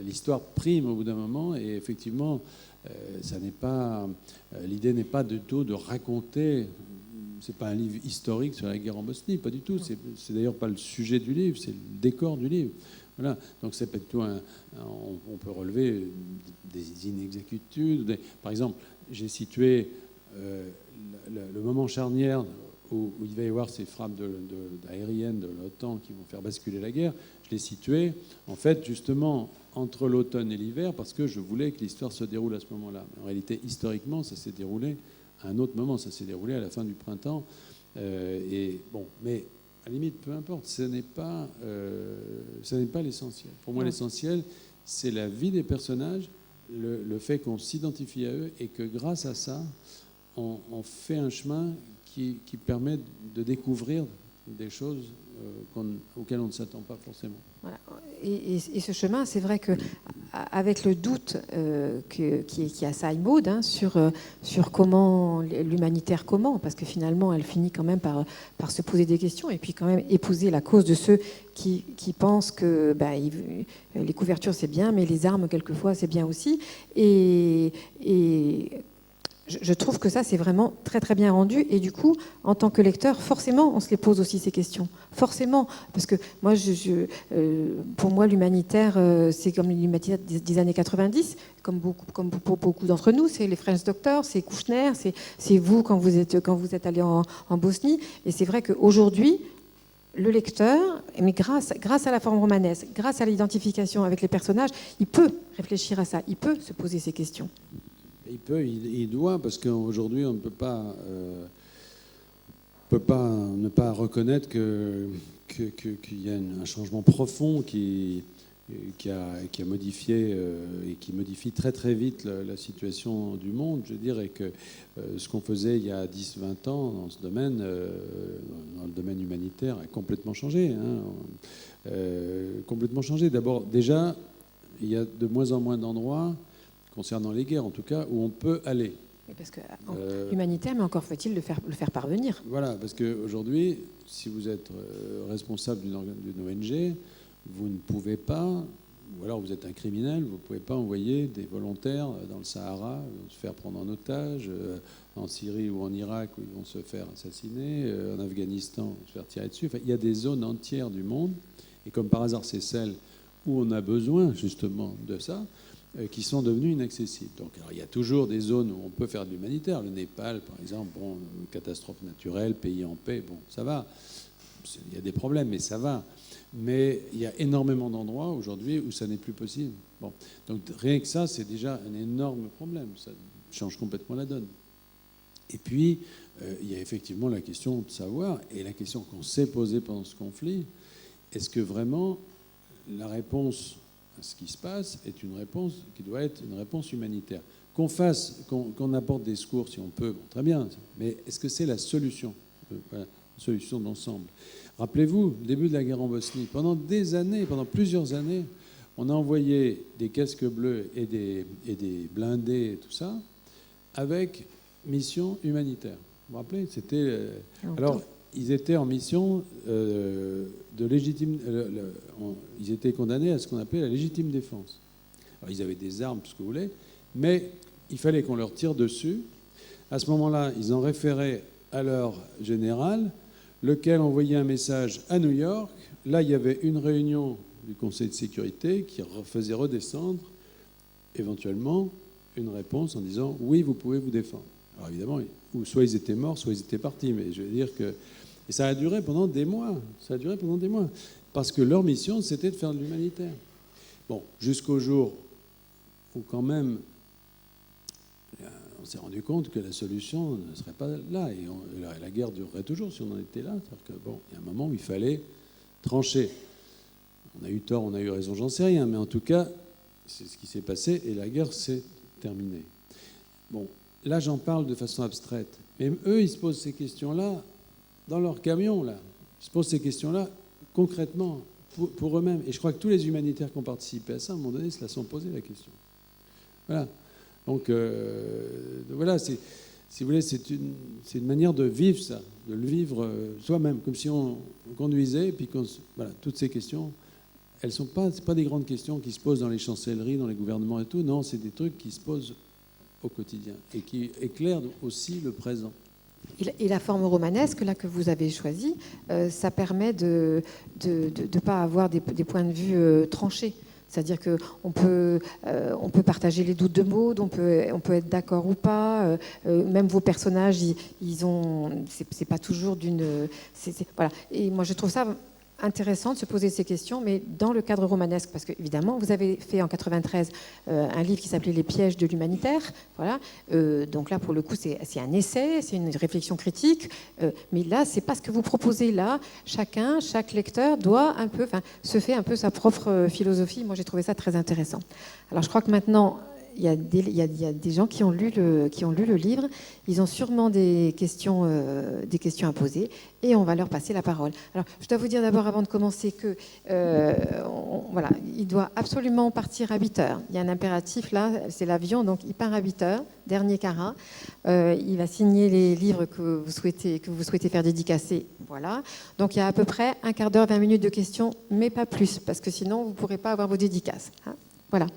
Speaker 3: l'histoire prime au bout d'un moment, et effectivement, l'idée n'est pas du tout de raconter. C'est pas un livre historique sur la guerre en Bosnie, pas du tout. C'est d'ailleurs pas le sujet du livre, c'est le décor du livre. Voilà. Donc c'est plutôt on peut relever des inexactitudes. Par exemple, j'ai situé le moment charnière où il va y avoir ces frappes aériennes de l'OTAN qui vont faire basculer la guerre. Je l'ai situé, en fait, justement, entre l'automne et l'hiver, parce que je voulais que l'histoire se déroule à ce moment-là. Mais en réalité, historiquement, ça s'est déroulé à un autre moment. Ça s'est déroulé à la fin du printemps. Et bon, mais à la limite, peu importe. Ce n'est pas l'essentiel. Pour moi, l'essentiel, c'est la vie des personnages, le fait qu'on s'identifie à eux et que grâce à ça, on fait un chemin qui permet de découvrir des choses auxquelles on ne s'attend pas forcément.
Speaker 2: Voilà. Et ce chemin, c'est vrai qu'avec le doute qui assaille Maud sur comment l'humanitaire, parce que finalement, elle finit quand même par se poser des questions et puis quand même épouser la cause de ceux qui pensent que les couvertures, c'est bien, mais les armes, quelquefois, c'est bien aussi. Et je trouve que ça, c'est vraiment très, très bien rendu. Et du coup, en tant que lecteur, forcément, on se les pose aussi, ces questions. Forcément. Parce que moi, pour moi, l'humanitaire, c'est comme l'humanitaire des années 90, comme pour beaucoup d'entre nous. C'est les French Doctors, c'est Kouchner, c'est vous quand vous êtes allé en Bosnie. Et c'est vrai qu'aujourd'hui, le lecteur, mais grâce à la forme romanesque, grâce à l'identification avec les personnages, il peut réfléchir à ça, il peut se poser ces questions.
Speaker 3: Il doit, parce qu'aujourd'hui, on ne peut pas ne pas reconnaître qu'il y a un changement profond qui a modifié et qui modifie très très vite la situation du monde. Je dirais que ce qu'on faisait il y a 10-20 ans dans ce domaine, dans le domaine humanitaire, a complètement changé. Complètement changé. D'abord, déjà, il y a de moins en moins d'endroits, concernant les guerres en tout cas, où on peut aller.
Speaker 2: Parce que humanitaire, mais encore faut-il le faire parvenir.
Speaker 3: Voilà, parce qu'aujourd'hui, si vous êtes responsable d'une ONG, vous ne pouvez pas, ou alors vous êtes un criminel, vous ne pouvez pas envoyer des volontaires dans le Sahara, se faire prendre en otage, en Syrie ou en Irak où ils vont se faire assassiner, en Afghanistan, se faire tirer dessus. Enfin, il y a des zones entières du monde, et comme par hasard, c'est celle où on a besoin justement de ça, qui sont devenus inaccessibles. Donc, alors, il y a toujours des zones où on peut faire de l'humanitaire. Le Népal, par exemple, catastrophe naturelle, pays en paix, bon, ça va. il y a des problèmes, mais ça va. Mais il y a énormément d'endroits aujourd'hui où ça n'est plus possible. Bon. Donc rien que ça, c'est déjà un énorme problème. Ça change complètement la donne. Et puis, il y a effectivement la question de savoir, et la question qu'on s'est posée pendant ce conflit, est-ce que vraiment la réponse à ce qui se passe est une réponse qui doit être une réponse humanitaire? Qu'on apporte des secours si on peut, bon, très bien, mais est-ce que c'est la solution? Voilà, solution d'ensemble. Rappelez-vous, le début de la guerre en Bosnie, pendant des années, pendant plusieurs années, on a envoyé des casques bleus et des blindés et tout ça, avec mission humanitaire. Vous vous rappelez? C'était alors ils étaient en mission de légitime. Ils étaient condamnés à ce qu'on appelait la légitime défense. Alors ils avaient des armes, tout ce que vous voulez, mais il fallait qu'on leur tire dessus. À ce moment-là, ils en référaient à leur général, lequel envoyait un message à New York. Là, il y avait une réunion du Conseil de sécurité qui faisait redescendre éventuellement une réponse en disant « oui, vous pouvez vous défendre ». Alors évidemment, soit ils étaient morts, soit ils étaient partis. Mais je veux dire que... Et ça a duré pendant des mois. Ça a duré pendant des mois. Parce que leur mission, c'était de faire de l'humanitaire. Bon, jusqu'au jour où quand même... on s'est rendu compte que la solution ne serait pas là. Et la guerre durerait toujours si on en était là. C'est-à-dire que, bon, il y a un moment où il fallait trancher. On a eu tort, on a eu raison, j'en sais rien. Mais en tout cas, c'est ce qui s'est passé et la guerre s'est terminée. Bon, là, j'en parle de façon abstraite. Mais eux, ils se posent ces questions-là dans leur camion, là. Ils se posent ces questions-là concrètement pour eux-mêmes. Et je crois que tous les humanitaires qui ont participé à ça, à un moment donné, se la sont posé la question. Voilà. Donc voilà, si vous voulez, c'est une manière de vivre ça, de le vivre soi-même, comme si on conduisait, et puis voilà, toutes ces questions, elles sont pas, c'est pas des grandes questions qui se posent dans les chancelleries, dans les gouvernements et tout, non, c'est des trucs qui se posent au quotidien et qui éclairent aussi le présent.
Speaker 2: Et la forme romanesque là que vous avez choisie, ça permet de ne pas avoir des points de vue tranchés. C'est-à-dire qu'on peut partager les doutes de Maud, on peut être d'accord ou pas. Même vos personnages, c'est pas toujours d'une... Voilà. Et moi, je trouve ça intéressant de se poser ces questions, mais dans le cadre romanesque, parce que évidemment, vous avez fait en 93 un livre qui s'appelait Les pièges de l'humanitaire. Voilà. Donc là, pour le coup, c'est un essai, c'est une réflexion critique, mais là, c'est pas ce que vous proposez là. Chaque lecteur se fait un peu sa propre philosophie. Moi, j'ai trouvé ça très intéressant. Alors, je crois que maintenant, il y a des gens qui ont lu le livre. Ils ont sûrement des questions à poser et on va leur passer la parole. Alors, je dois vous dire d'abord, avant de commencer, que voilà, il doit absolument partir à 8h. Il y a un impératif là, c'est l'avion, donc il part à 8h, dernier carat. Il va signer les livres que vous souhaitez faire dédicacer. Voilà. Donc, il y a à peu près un quart d'heure, 20 minutes de questions, mais pas plus, parce que sinon, vous ne pourrez pas avoir vos dédicaces. Hein, voilà.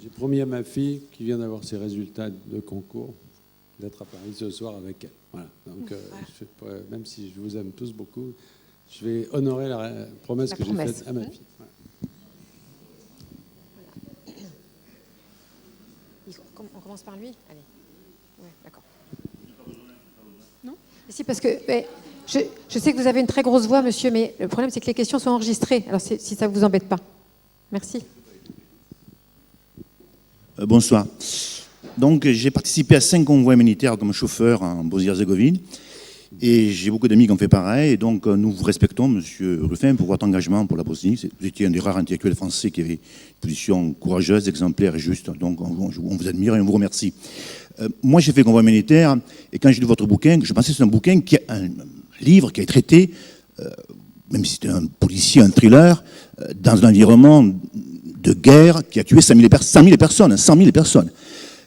Speaker 3: J'ai promis à ma fille, qui vient d'avoir ses résultats de concours, d'être à Paris ce soir avec elle. Voilà. Donc, même si je vous aime tous beaucoup, je vais honorer la promesse que j'ai faite à ma fille. Voilà.
Speaker 2: On commence par lui? Allez. Ouais, d'accord. Non? Si, parce que je sais que vous avez une très grosse voix, monsieur, mais le problème, c'est que les questions sont enregistrées. Alors, si ça ne vous embête pas. Merci.
Speaker 4: Bonsoir. Donc, j'ai participé à 5 convois humanitaires comme chauffeur en Bosnie-Herzégovine. Et j'ai beaucoup d'amis qui ont fait pareil. Et donc, nous vous respectons, monsieur Ruffin, pour votre engagement pour la Bosnie. Vous étiez un des rares intellectuels français qui avait une position courageuse, exemplaire et juste. Donc, on vous admire et on vous remercie. Moi, j'ai fait convoi humanitaire. Et quand j'ai lu votre bouquin, je pensais que c'est un bouquin, un livre qui a traité, même si c'était un policier, un thriller, dans un environnement de guerre qui a tué 100 000 personnes.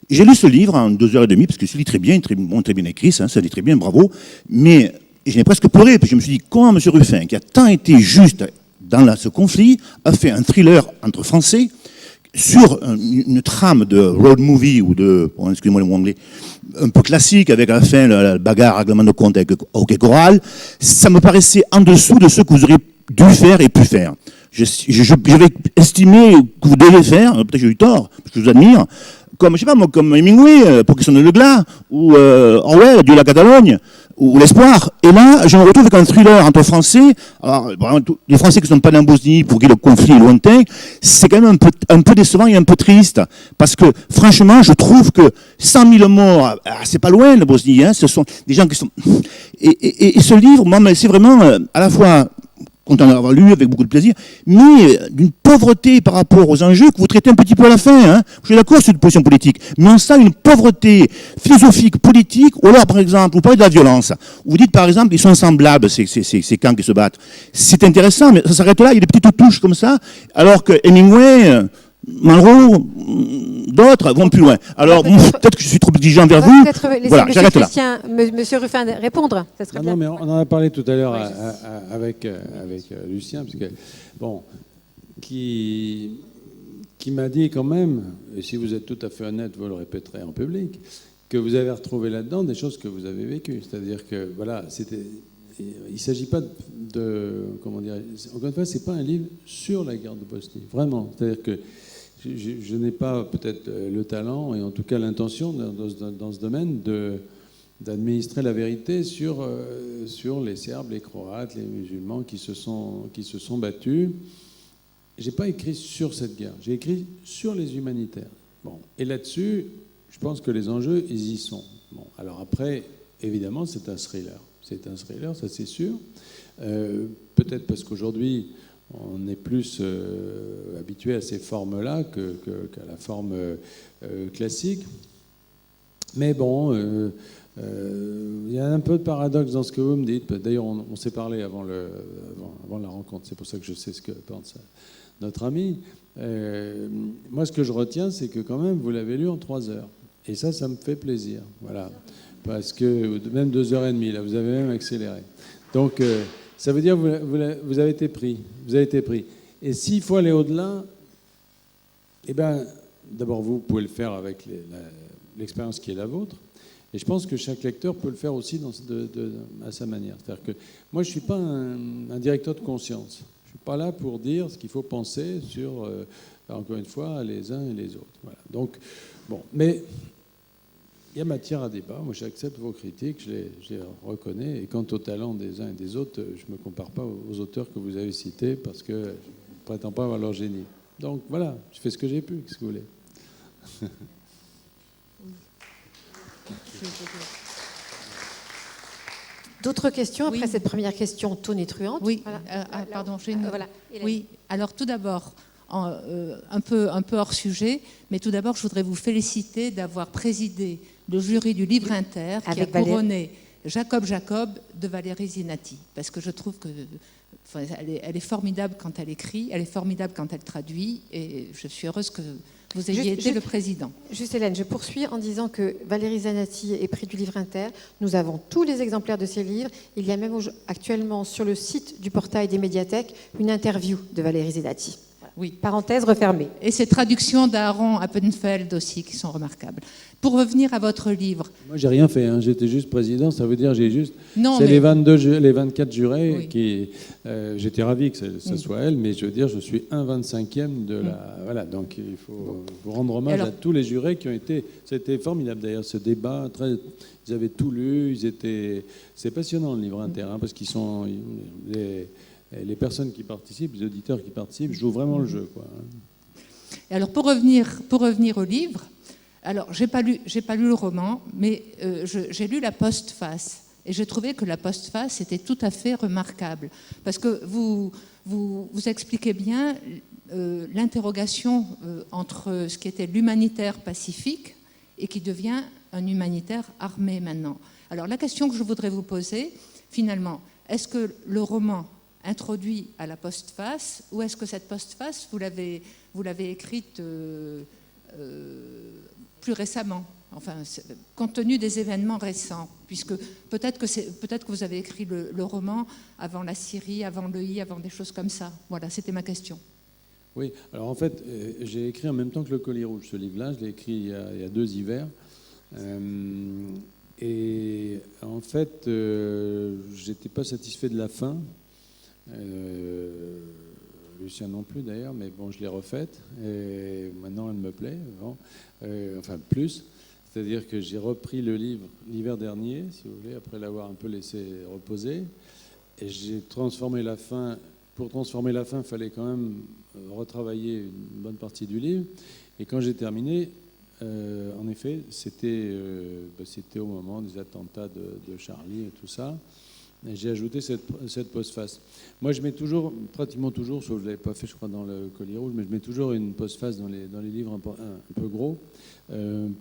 Speaker 4: J'ai lu ce livre en 2h30, parce que je lis très bien, très bien écrit, ça lit très bien, bravo. Mais j'ai presque pleuré, puis je me suis dit, comment M. Ruffin, qui a tant été juste dans ce conflit, a fait un thriller entre Français sur une trame de road movie, ou excusez-moi le mot anglais, un peu classique, avec à la fin la bagarre, règlement de compte avec hockey choral. Ça me paraissait en dessous de ce que vous auriez dû faire et pu faire. J'avais estimé que vous devez faire, peut-être j'ai eu tort, parce que je vous admire, comme, je sais pas moi, comme Hemingway, pour Question de Le Glas, ou Orwell, Dieu la Catalogne, ou l'espoir. Et là, je me retrouve avec un thriller entre Français. Alors, les Français qui ne sont pas dans Bosnie, pour qui le conflit est lointain, c'est quand même un peu décevant et un peu triste. Parce que, franchement, je trouve que 100 000 morts, c'est pas loin, la Bosnie, hein, ce sont des gens qui sont... Et ce livre, moi, c'est vraiment à la fois content d'avoir lu avec beaucoup de plaisir, mais d'une pauvreté par rapport aux enjeux que vous traitez un petit peu à la fin. Hein. Je suis d'accord sur une position politique, mais on sent une pauvreté philosophique, politique, ou alors, par exemple, vous parlez de la violence. Vous dites, par exemple, ils sont semblables, ces camps qui se battent. C'est intéressant, mais ça s'arrête là, il y a des petites touches comme ça, alors que Hemingway... Malraux, d'autres vont plus loin. Alors, peut-être que je suis trop exigeant vers vous. Voilà, j'arrête là.
Speaker 2: Monsieur Ruffin, répondre, ça serait bien.
Speaker 3: Non, mais on en a parlé tout à l'heure avec Lucien, parce que, bon, qui m'a dit quand même, et si vous êtes tout à fait honnête, vous le répéterez en public, que vous avez retrouvé là-dedans des choses que vous avez vécues. C'est-à-dire que, voilà, il ne s'agit pas comment dire, encore une fois, ce n'est pas un livre sur la guerre de Bosnie, vraiment. C'est-à-dire que je n'ai pas peut-être le talent et en tout cas l'intention dans ce domaine d'administrer la vérité sur les Serbes, les Croates, les musulmans qui se sont battus. Je n'ai pas écrit sur cette guerre, j'ai écrit sur les humanitaires. Bon. Et là-dessus, je pense que les enjeux, ils y sont. Bon. Alors après, évidemment, c'est un thriller. C'est un thriller, ça c'est sûr. Peut-être parce qu'aujourd'hui, on est plus habitué à ces formes-là qu'à la forme classique. Mais bon, il y a un peu de paradoxe dans ce que vous me dites. D'ailleurs, on s'est parlé avant la rencontre. C'est pour ça que je sais ce que pense notre ami. Moi, ce que je retiens, c'est que quand même, vous l'avez lu en 3 heures. Et ça me fait plaisir. Voilà. Parce que même 2h30, là, vous avez même accéléré. Donc, ça veut dire que vous avez été pris. Vous avez été pris. Et s'il faut aller au-delà, eh ben, d'abord, vous pouvez le faire avec l'expérience qui est la vôtre. Et je pense que chaque lecteur peut le faire aussi à sa manière. C'est-à-dire que moi, je ne suis pas un directeur de conscience. Je ne suis pas là pour dire ce qu'il faut penser sur, encore une fois, les uns et les autres. Voilà. Donc, bon, mais... il y a matière à débat. Moi, j'accepte vos critiques, je les reconnais. Et quant au talent des uns et des autres, je ne me compare pas aux auteurs que vous avez cités parce que je ne prétends pas avoir leur génie. Donc voilà, je fais ce que j'ai pu, qu'est-ce que vous voulez.
Speaker 2: D'autres questions après cette première question tonitruante?
Speaker 5: Oui,
Speaker 2: voilà.
Speaker 5: pardon, j'ai une...
Speaker 2: Voilà.
Speaker 5: Oui, alors tout d'abord, un peu hors sujet, mais tout d'abord, je voudrais vous féliciter d'avoir présidé le jury du Livre Inter qui a couronné Jacob de Valérie Zinati. Parce que je trouve que elle est formidable quand elle écrit, elle est formidable quand elle traduit, et je suis heureuse que vous ayez été le président.
Speaker 2: Juste Hélène, je poursuis en disant que Valérie Zinati est prix du Livre Inter. Nous avons tous les exemplaires de ses livres. Il y a même actuellement sur le site du portail des médiathèques une interview de Valérie Zinati.
Speaker 5: Oui.
Speaker 2: Parenthèse refermée.
Speaker 5: Et ces traductions d'Aaron Appenfeld aussi, qui sont remarquables. Pour revenir à votre livre...
Speaker 3: Moi, j'ai rien fait, hein. J'étais juste président, ça veut dire j'ai juste...
Speaker 5: Non,
Speaker 3: c'est
Speaker 5: mais...
Speaker 3: les 24 jurés
Speaker 5: oui.
Speaker 3: qui... j'étais ravi que ce soit elle, mais je veux dire, je suis 1/25e de la... Voilà, donc il faut vous rendre hommage à tous les jurés qui ont été... C'était formidable d'ailleurs, ce débat. Ils avaient tout lu, c'est passionnant le Livre Inter, hein, parce qu'ils sont... Les personnes qui participent, les auditeurs qui participent, jouent vraiment le jeu, quoi.
Speaker 5: Et alors, pour revenir au livre, alors, j'ai pas lu le roman, mais j'ai lu la postface. Et j'ai trouvé que la postface était tout à fait remarquable. Parce que vous expliquez bien l'interrogation entre ce qui était l'humanitaire pacifique et qui devient un humanitaire armé maintenant. Alors, la question que je voudrais vous poser, finalement, est-ce que le roman introduit à la postface, ou est-ce que cette postface, vous l'avez écrite plus récemment, enfin, compte tenu des événements récents, puisque peut-être que vous avez écrit le roman avant la Syrie, avant l'EI, avant des choses comme ça. Voilà, c'était ma question.
Speaker 3: Oui, alors en fait, j'ai écrit en même temps que Le Collier Rouge, ce livre-là, je l'ai écrit il y a 2 hivers. Et en fait, j'étais pas satisfait de la fin. Lucien non plus d'ailleurs, mais bon, je l'ai refaite et maintenant elle me plaît, bon, enfin plus. C'est-à-dire que j'ai repris le livre l'hiver dernier, si vous voulez, après l'avoir un peu laissé reposer. Et j'ai transformé la fin. Pour transformer la fin, il fallait quand même retravailler une bonne partie du livre. Et quand j'ai terminé, en effet, c'était au moment des attentats de Charlie et tout ça. Et j'ai ajouté cette postface. Moi, je mets toujours, pratiquement toujours, sauf que je ne l'avais pas fait, je crois, dans le Collier Rouge, mais je mets toujours une postface dans les livres un peu gros,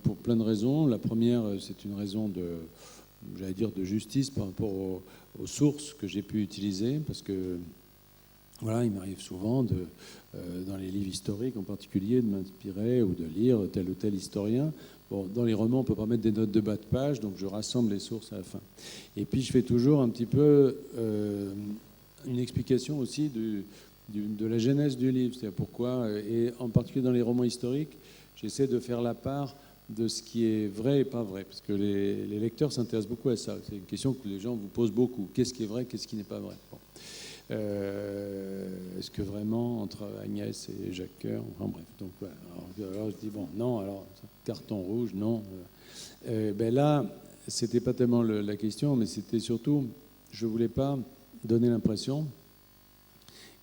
Speaker 3: pour plein de raisons. La première, c'est une raison de justice par rapport aux sources que j'ai pu utiliser, parce que voilà, il m'arrive souvent, dans les livres historiques en particulier, de m'inspirer ou de lire tel ou tel historien. Bon, dans les romans, on ne peut pas mettre des notes de bas de page, donc je rassemble les sources à la fin. Et puis, je fais toujours un petit peu une explication aussi de la genèse du livre, c'est-à-dire pourquoi, et en particulier dans les romans historiques, j'essaie de faire la part de ce qui est vrai et pas vrai, parce que les lecteurs s'intéressent beaucoup à ça. C'est une question que les gens vous posent beaucoup. Qu'est-ce qui est vrai, qu'est-ce qui n'est pas vrai? Bon. Est-ce que vraiment entre Agnès et Jacques Coeur, enfin bref, donc voilà. Alors je dis bon, non, alors carton rouge, non. Là, c'était pas tellement la question, mais c'était surtout, je voulais pas donner l'impression,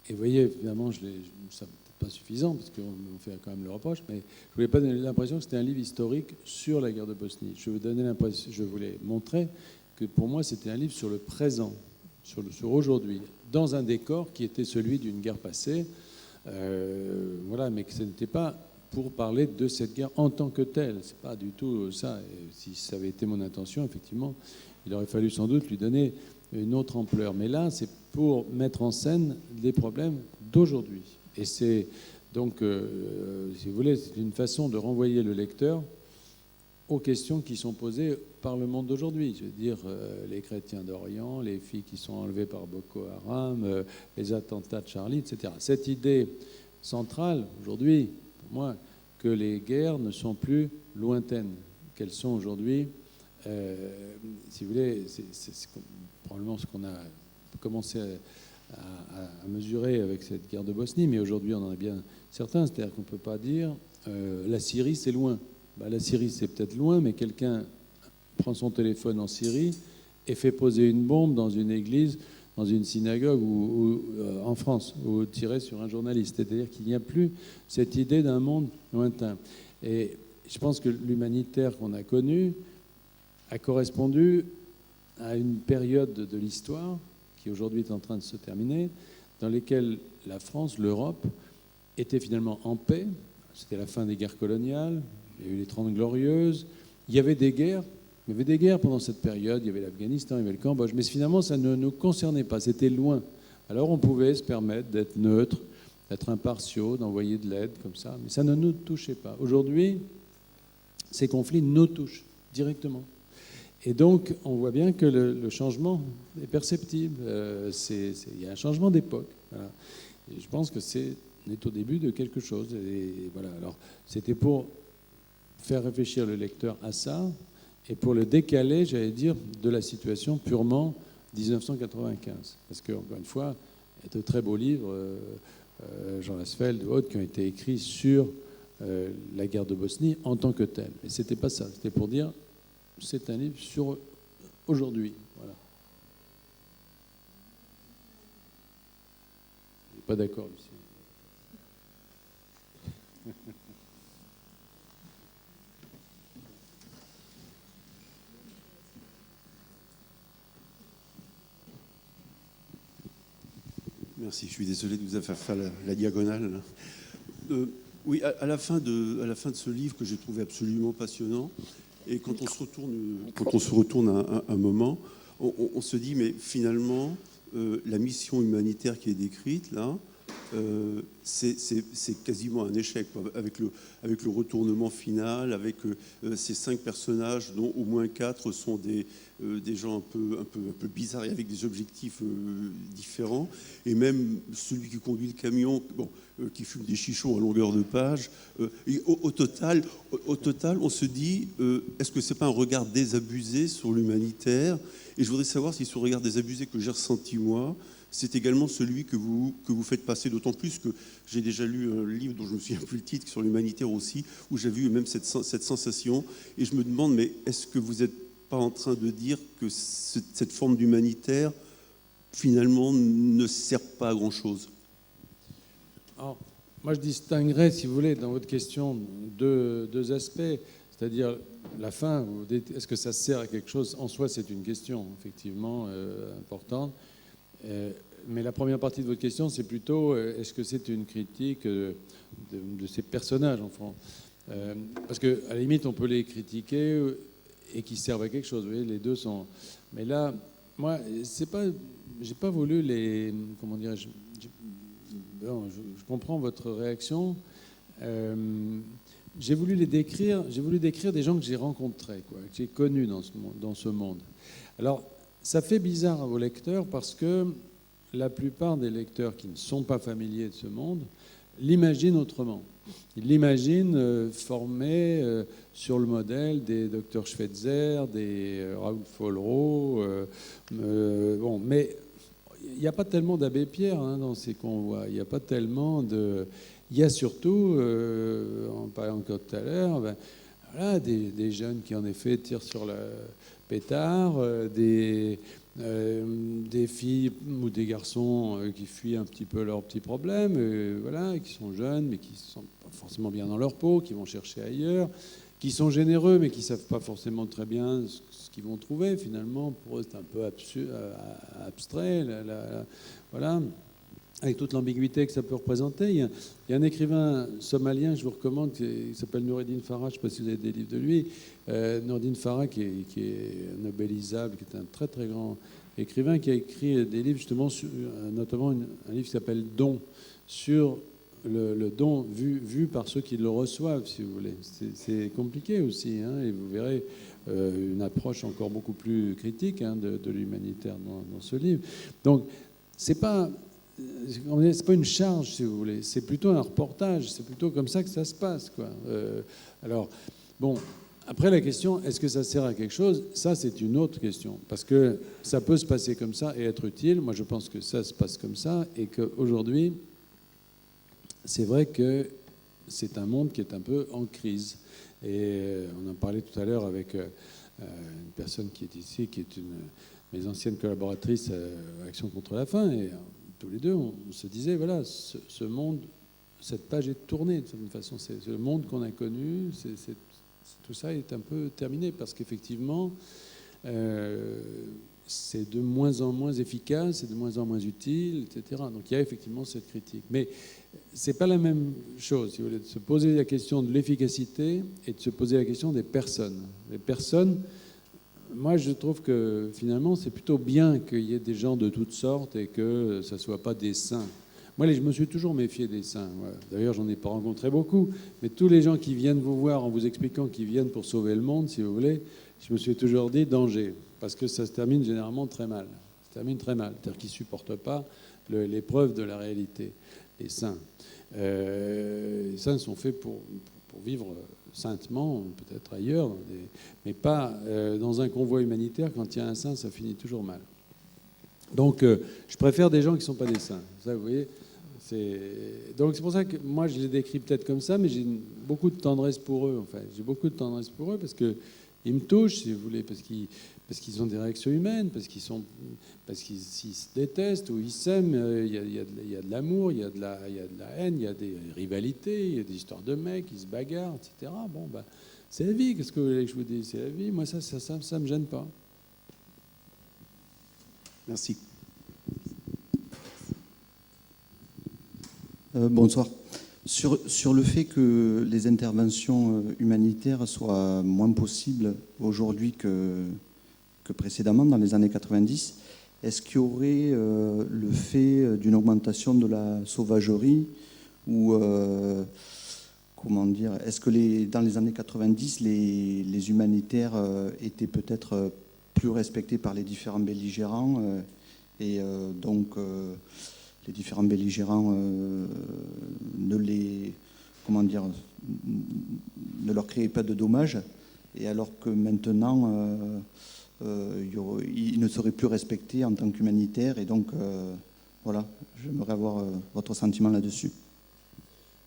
Speaker 3: et vous voyez, évidemment, ça n'est pas suffisant, parce qu'on fait quand même le reproche, mais je voulais pas donner l'impression que c'était un livre historique sur la guerre de Bosnie. Je voulais montrer que pour moi, c'était un livre sur le présent, sur aujourd'hui, dans un décor qui était celui d'une guerre passée, voilà, mais que ce n'était pas pour parler de cette guerre en tant que telle. C'est pas du tout ça. Et si ça avait été mon intention, effectivement, il aurait fallu sans doute lui donner une autre ampleur. Mais là, c'est pour mettre en scène les problèmes d'aujourd'hui. Et c'est donc, si vous voulez, c'est une façon de renvoyer le lecteur aux questions qui sont posées par le monde d'aujourd'hui. Je veux dire, les chrétiens d'Orient, les filles qui sont enlevées par Boko Haram, les attentats de Charlie, etc. Cette idée centrale, aujourd'hui, pour moi, que les guerres ne sont plus lointaines, qu'elles sont aujourd'hui, si vous voulez, c'est probablement ce qu'on a commencé à mesurer avec cette guerre de Bosnie, mais aujourd'hui on en est bien certain, c'est-à-dire qu'on ne peut pas dire la Syrie c'est loin. La Syrie, c'est peut-être loin, mais quelqu'un prend son téléphone en Syrie et fait poser une bombe dans une église, dans une synagogue ou en France, ou tirer sur un journaliste. C'est-à-dire qu'il n'y a plus cette idée d'un monde lointain. Et je pense que l'humanitaire qu'on a connu a correspondu à une période de l'histoire qui aujourd'hui est en train de se terminer, dans laquelle la France, l'Europe, était finalement en paix. C'était la fin des guerres coloniales. Il y a eu les 30 Glorieuses. Il y avait des guerres. Il y avait des guerres pendant cette période. Il y avait l'Afghanistan, il y avait le Cambodge. Mais finalement, ça ne nous concernait pas. C'était loin. Alors on pouvait se permettre d'être neutre, d'être impartiaux, d'envoyer de l'aide comme ça. Mais ça ne nous touchait pas. Aujourd'hui, ces conflits nous touchent directement. Et donc, on voit bien que le changement est perceptible. Il y a un changement d'époque. Voilà. Et je pense que on est au début de quelque chose. Et voilà. Alors, c'était pour faire réfléchir le lecteur à ça et pour le décaler, j'allais dire, de la situation purement 1995. Parce qu'encore une fois, il y a de très beaux livres, Jean Lasfeld ou autres, qui ont été écrits sur la guerre de Bosnie en tant que telle. Mais c'était pas ça. C'était pour dire, c'est un livre sur aujourd'hui. Voilà. Je suis pas d'accord, Lucie.
Speaker 6: Merci, je suis désolé de vous avoir fait la diagonale. Oui, à la fin de ce livre que j'ai trouvé absolument passionnant, et quand on se retourne un moment, on se dit, mais finalement, la mission humanitaire qui est décrite là, c'est quasiment un échec, quoi, avec le retournement final, avec ces 5 personnages dont au moins 4 sont des gens un peu bizarres et avec des objectifs différents, et même celui qui conduit le camion, qui fume des chichons à longueur de page. Au total, on se dit, est-ce que c'est pas un regard désabusé sur l'humanitaire? Et je voudrais savoir si ce regard désabusé que j'ai ressenti moi, c'est également celui que vous faites passer, d'autant plus que j'ai déjà lu un livre dont je ne me souviens plus le titre, sur l'humanitaire aussi, où j'avais eu même cette sensation. Et je me demande, mais est-ce que vous n'êtes pas en train de dire que cette forme d'humanitaire, finalement, ne sert pas à grand-chose?
Speaker 3: Alors, moi, je distinguerais, si vous voulez, dans votre question, deux aspects. C'est-à-dire, la fin, est-ce que ça sert à quelque chose? En soi, c'est une question, effectivement, importante. Mais la première partie de votre question, c'est plutôt, est-ce que c'est une critique de ces personnages, enfin, parce qu'à la limite, on peut les critiquer et qu'ils servent à quelque chose. Vous voyez, les deux sont... Mais là, moi, j'ai pas voulu les... Comment dirais-je? Je comprends votre réaction. J'ai voulu décrire des gens que j'ai rencontrés, quoi, que j'ai connus dans ce monde. Alors, ça fait bizarre aux lecteurs parce que la plupart des lecteurs qui ne sont pas familiers de ce monde l'imaginent autrement. Ils l'imaginent formé sur le modèle des Dr Schweitzer, des Raoul Follereau. Bon, mais il n'y a pas tellement d'abbé Pierre dans ces convois. Il n'y a pas tellement de... Il y a surtout, on parlait encore tout à l'heure, voilà, des jeunes qui en effet tirent sur le pétard, des filles ou des garçons qui fuient un petit peu leurs petits problèmes, voilà, qui sont jeunes mais qui ne sont pas forcément bien dans leur peau, qui vont chercher ailleurs, qui sont généreux mais qui ne savent pas forcément très bien ce qu'ils vont trouver finalement. Pour eux, c'est un peu abstrait, voilà, avec toute l'ambiguïté que ça peut représenter. Il y a un écrivain somalien, je vous recommande, qui s'appelle Noureddin Farah, je ne sais pas si vous avez des livres de lui. Noureddin Farah, qui est nobelisable, qui est un très très grand écrivain, qui a écrit des livres justement, notamment un livre qui s'appelle Don, sur le don vu par ceux qui le reçoivent, si vous voulez. C'est compliqué aussi, et vous verrez une approche encore beaucoup plus critique de l'humanitaire dans ce livre. Donc, c'est pas une charge, si vous voulez, c'est plutôt un reportage, c'est plutôt comme ça que ça se passe, quoi. Alors, bon, après la question, est-ce que ça sert à quelque chose? Ça, c'est une autre question, parce que ça peut se passer comme ça et être utile. Moi, je pense que ça se passe comme ça, et qu'aujourd'hui, c'est vrai que c'est un monde qui est un peu en crise. Et on en parlait tout à l'heure avec une personne qui est ici, qui est mes anciennes collaboratrices à Action contre la faim, et tous les deux, on se disait, voilà, ce monde, cette page est tournée de certaine façon. C'est le monde qu'on a connu, tout ça est un peu terminé, parce qu'effectivement, c'est de moins en moins efficace, c'est de moins en moins utile, etc. Donc il y a effectivement cette critique. Mais c'est pas la même chose, si vous voulez, de se poser la question de l'efficacité et de se poser la question des personnes. Les personnes, moi je trouve que finalement c'est plutôt bien qu'il y ait des gens de toutes sortes et que ça soit pas des saints. Moi, je me suis toujours méfié des saints. D'ailleurs, j'en ai pas rencontré beaucoup. Mais tous les gens qui viennent vous voir en vous expliquant qu'ils viennent pour sauver le monde, si vous voulez, je me suis toujours dit danger. Parce que ça se termine généralement très mal. Ça se termine très mal. C'est-à-dire qu'ils ne supportent pas l'épreuve de la réalité. Les saints. Les saints sont faits pour vivre saintement, peut-être ailleurs, mais pas dans un convoi humanitaire. Quand il y a un saint, ça finit toujours mal. Donc, je préfère des gens qui ne sont pas des saints. Ça, vous voyez, donc c'est pour ça que moi, je les décris peut-être comme ça, mais j'ai beaucoup de tendresse pour eux, en fait. J'ai beaucoup de tendresse pour eux parce qu'ils me touchent, si vous voulez, parce qu'ils ont des réactions humaines, parce qu'ils se détestent ou ils s'aiment. Il y a de l'amour, il y a de la haine, il y a des rivalités, il y a des histoires de mecs qui se bagarrent, etc. Bon, ben, c'est la vie. Qu'est-ce que vous voulez que je vous dise? C'est la vie. Moi, ça me gêne pas.
Speaker 6: Merci.
Speaker 7: Bonsoir. Sur le fait que les interventions humanitaires soient moins possibles aujourd'hui que précédemment, dans les années 90, est-ce qu'il y aurait le fait d'une augmentation de la sauvagerie ou comment dire, est-ce que dans les années 90, les humanitaires étaient peut-être plus respectés par les différents belligérants et donc les différents belligérants ne leur créaient pas de dommages, et alors que maintenant ils ne seraient plus respectés en tant qu'humanitaires, et donc voilà, j'aimerais avoir votre sentiment là-dessus.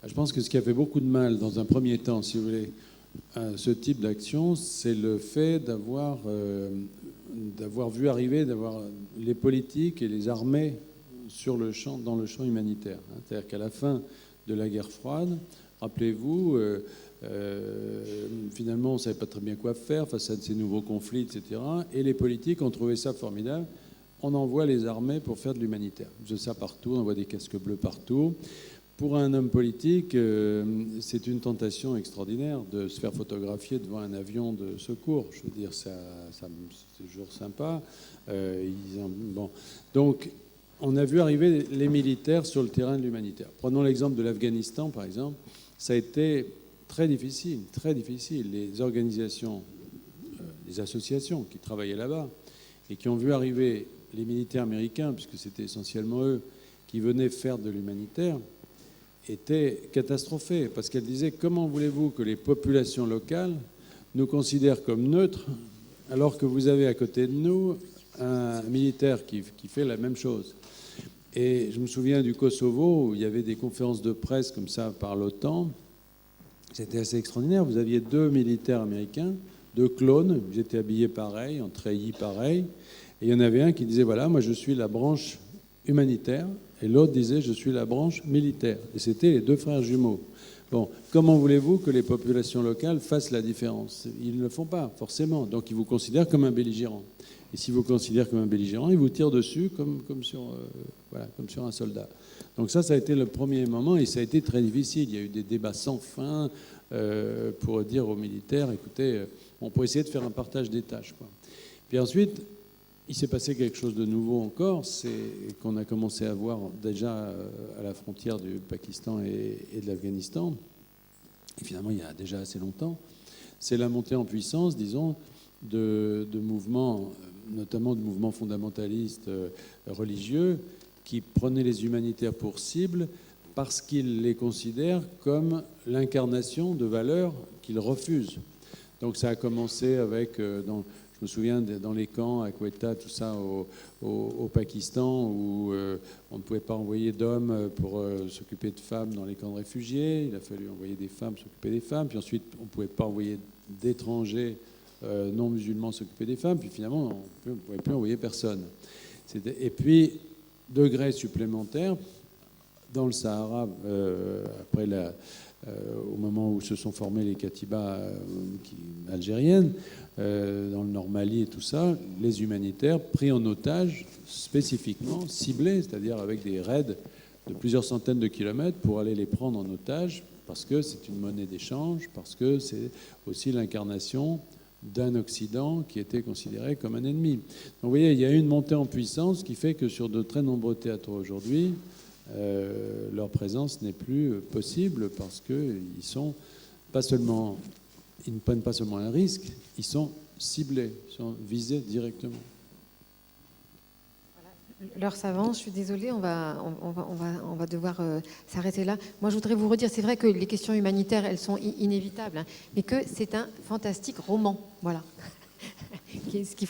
Speaker 3: Je pense que ce qui a fait beaucoup de mal dans un premier temps, si vous voulez, à ce type d'action, c'est le fait d'avoir vu arriver, d'avoir les politiques et les armées dans le champ humanitaire. C'est-à-dire qu'à la fin de la guerre froide, rappelez-vous, finalement, on ne savait pas très bien quoi faire face à ces nouveaux conflits, etc. Et les politiques ont trouvé ça formidable. On envoie les armées pour faire de l'humanitaire. De ça partout, on envoie des casques bleus partout. Pour un homme politique, c'est une tentation extraordinaire de se faire photographier devant un avion de secours. Je veux dire, c'est toujours sympa. Bon. Donc, on a vu arriver les militaires sur le terrain de l'humanitaire. Prenons l'exemple de l'Afghanistan, par exemple. Ça a été très difficile, très difficile. Les organisations, les associations qui travaillaient là-bas et qui ont vu arriver les militaires américains, puisque c'était essentiellement eux qui venaient faire de l'humanitaire, étaient catastrophées, parce qu'elles disaient « Comment voulez-vous que les populations locales nous considèrent comme neutres alors que vous avez à côté de nous un militaire qui fait la même chose ?» Et je me souviens du Kosovo, où il y avait des conférences de presse comme ça par l'OTAN. C'était assez extraordinaire. Vous aviez 2 militaires américains, 2 clones, ils étaient habillés pareil, en treillis pareil. Et il y en avait un qui disait « Voilà, moi je suis la branche humanitaire », et l'autre disait « Je suis la branche militaire ». Et c'était les 2 frères jumeaux. Bon, comment voulez-vous que les populations locales fassent la différence? Ils ne le font pas, forcément. Donc ils vous considèrent comme un belligérant. Et s'ils vous considèrent comme un belligérant, ils vous tirent dessus comme sur un soldat. Donc ça a été le premier moment, et ça a été très difficile. Il y a eu des débats sans fin pour dire aux militaires, écoutez, on peut essayer de faire un partage des tâches, quoi. Puis ensuite, il s'est passé quelque chose de nouveau encore, c'est qu'on a commencé à voir déjà à la frontière du Pakistan et de l'Afghanistan, et finalement il y a déjà assez longtemps, c'est la montée en puissance, disons, de mouvements, notamment de mouvements fondamentalistes religieux, qui prenaient les humanitaires pour cible parce qu'ils les considèrent comme l'incarnation de valeurs qu'ils refusent. Donc ça a commencé avec... je me souviens dans les camps à Quetta, tout ça au Pakistan, où on ne pouvait pas envoyer d'hommes pour s'occuper de femmes dans les camps de réfugiés. Il a fallu envoyer des femmes s'occuper des femmes. Puis ensuite, on ne pouvait pas envoyer d'étrangers non musulmans s'occuper des femmes. Puis finalement, on ne pouvait plus envoyer personne. Et puis, degré supplémentaire, dans le Sahara, après au moment où se sont formées les katibas algériennes, dans le Nord Mali et tout ça, les humanitaires pris en otage spécifiquement, ciblés, c'est-à-dire avec des raids de plusieurs centaines de kilomètres pour aller les prendre en otage, parce que c'est une monnaie d'échange, parce que c'est aussi l'incarnation d'un Occident qui était considéré comme un ennemi. Donc vous voyez, il y a eu une montée en puissance qui fait que sur de très nombreux théâtres aujourd'hui, leur présence n'est plus possible parce qu'ils sont pas seulement, ils ne prennent pas seulement un risque, ils sont ciblés, ils sont visés directement.
Speaker 2: L'heure s'avance, je suis désolée, on va devoir s'arrêter là. Moi, je voudrais vous redire, c'est vrai que les questions humanitaires, elles sont inévitables, hein, mais que c'est un fantastique roman, voilà. Ce qu'il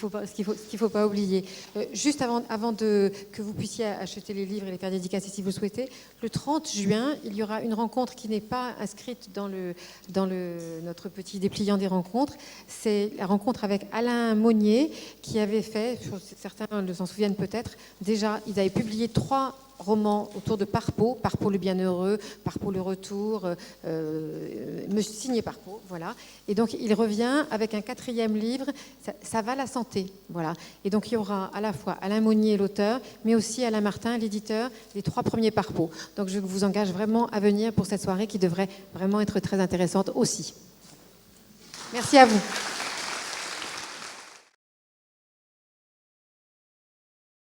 Speaker 2: faut pas oublier. Juste avant que vous puissiez acheter les livres et les faire dédicacer si vous le souhaitez, le 30 juin, il y aura une rencontre qui n'est pas inscrite dans notre petit dépliant des rencontres. C'est la rencontre avec Alain Monnier qui avait fait, certains le s'en souviennent peut-être, déjà, ils avaient publié 3 romans autour de Parpo, Parpo le Bienheureux, Parpo le Retour, signé Parpo, voilà. Et donc il revient avec un 4e livre, ça va la santé, voilà. Et donc il y aura à la fois Alain Monnier, l'auteur, mais aussi Alain Martin, l'éditeur, les 3 premiers Parpo. Donc je vous engage vraiment à venir pour cette soirée qui devrait vraiment être très intéressante aussi. Merci à vous.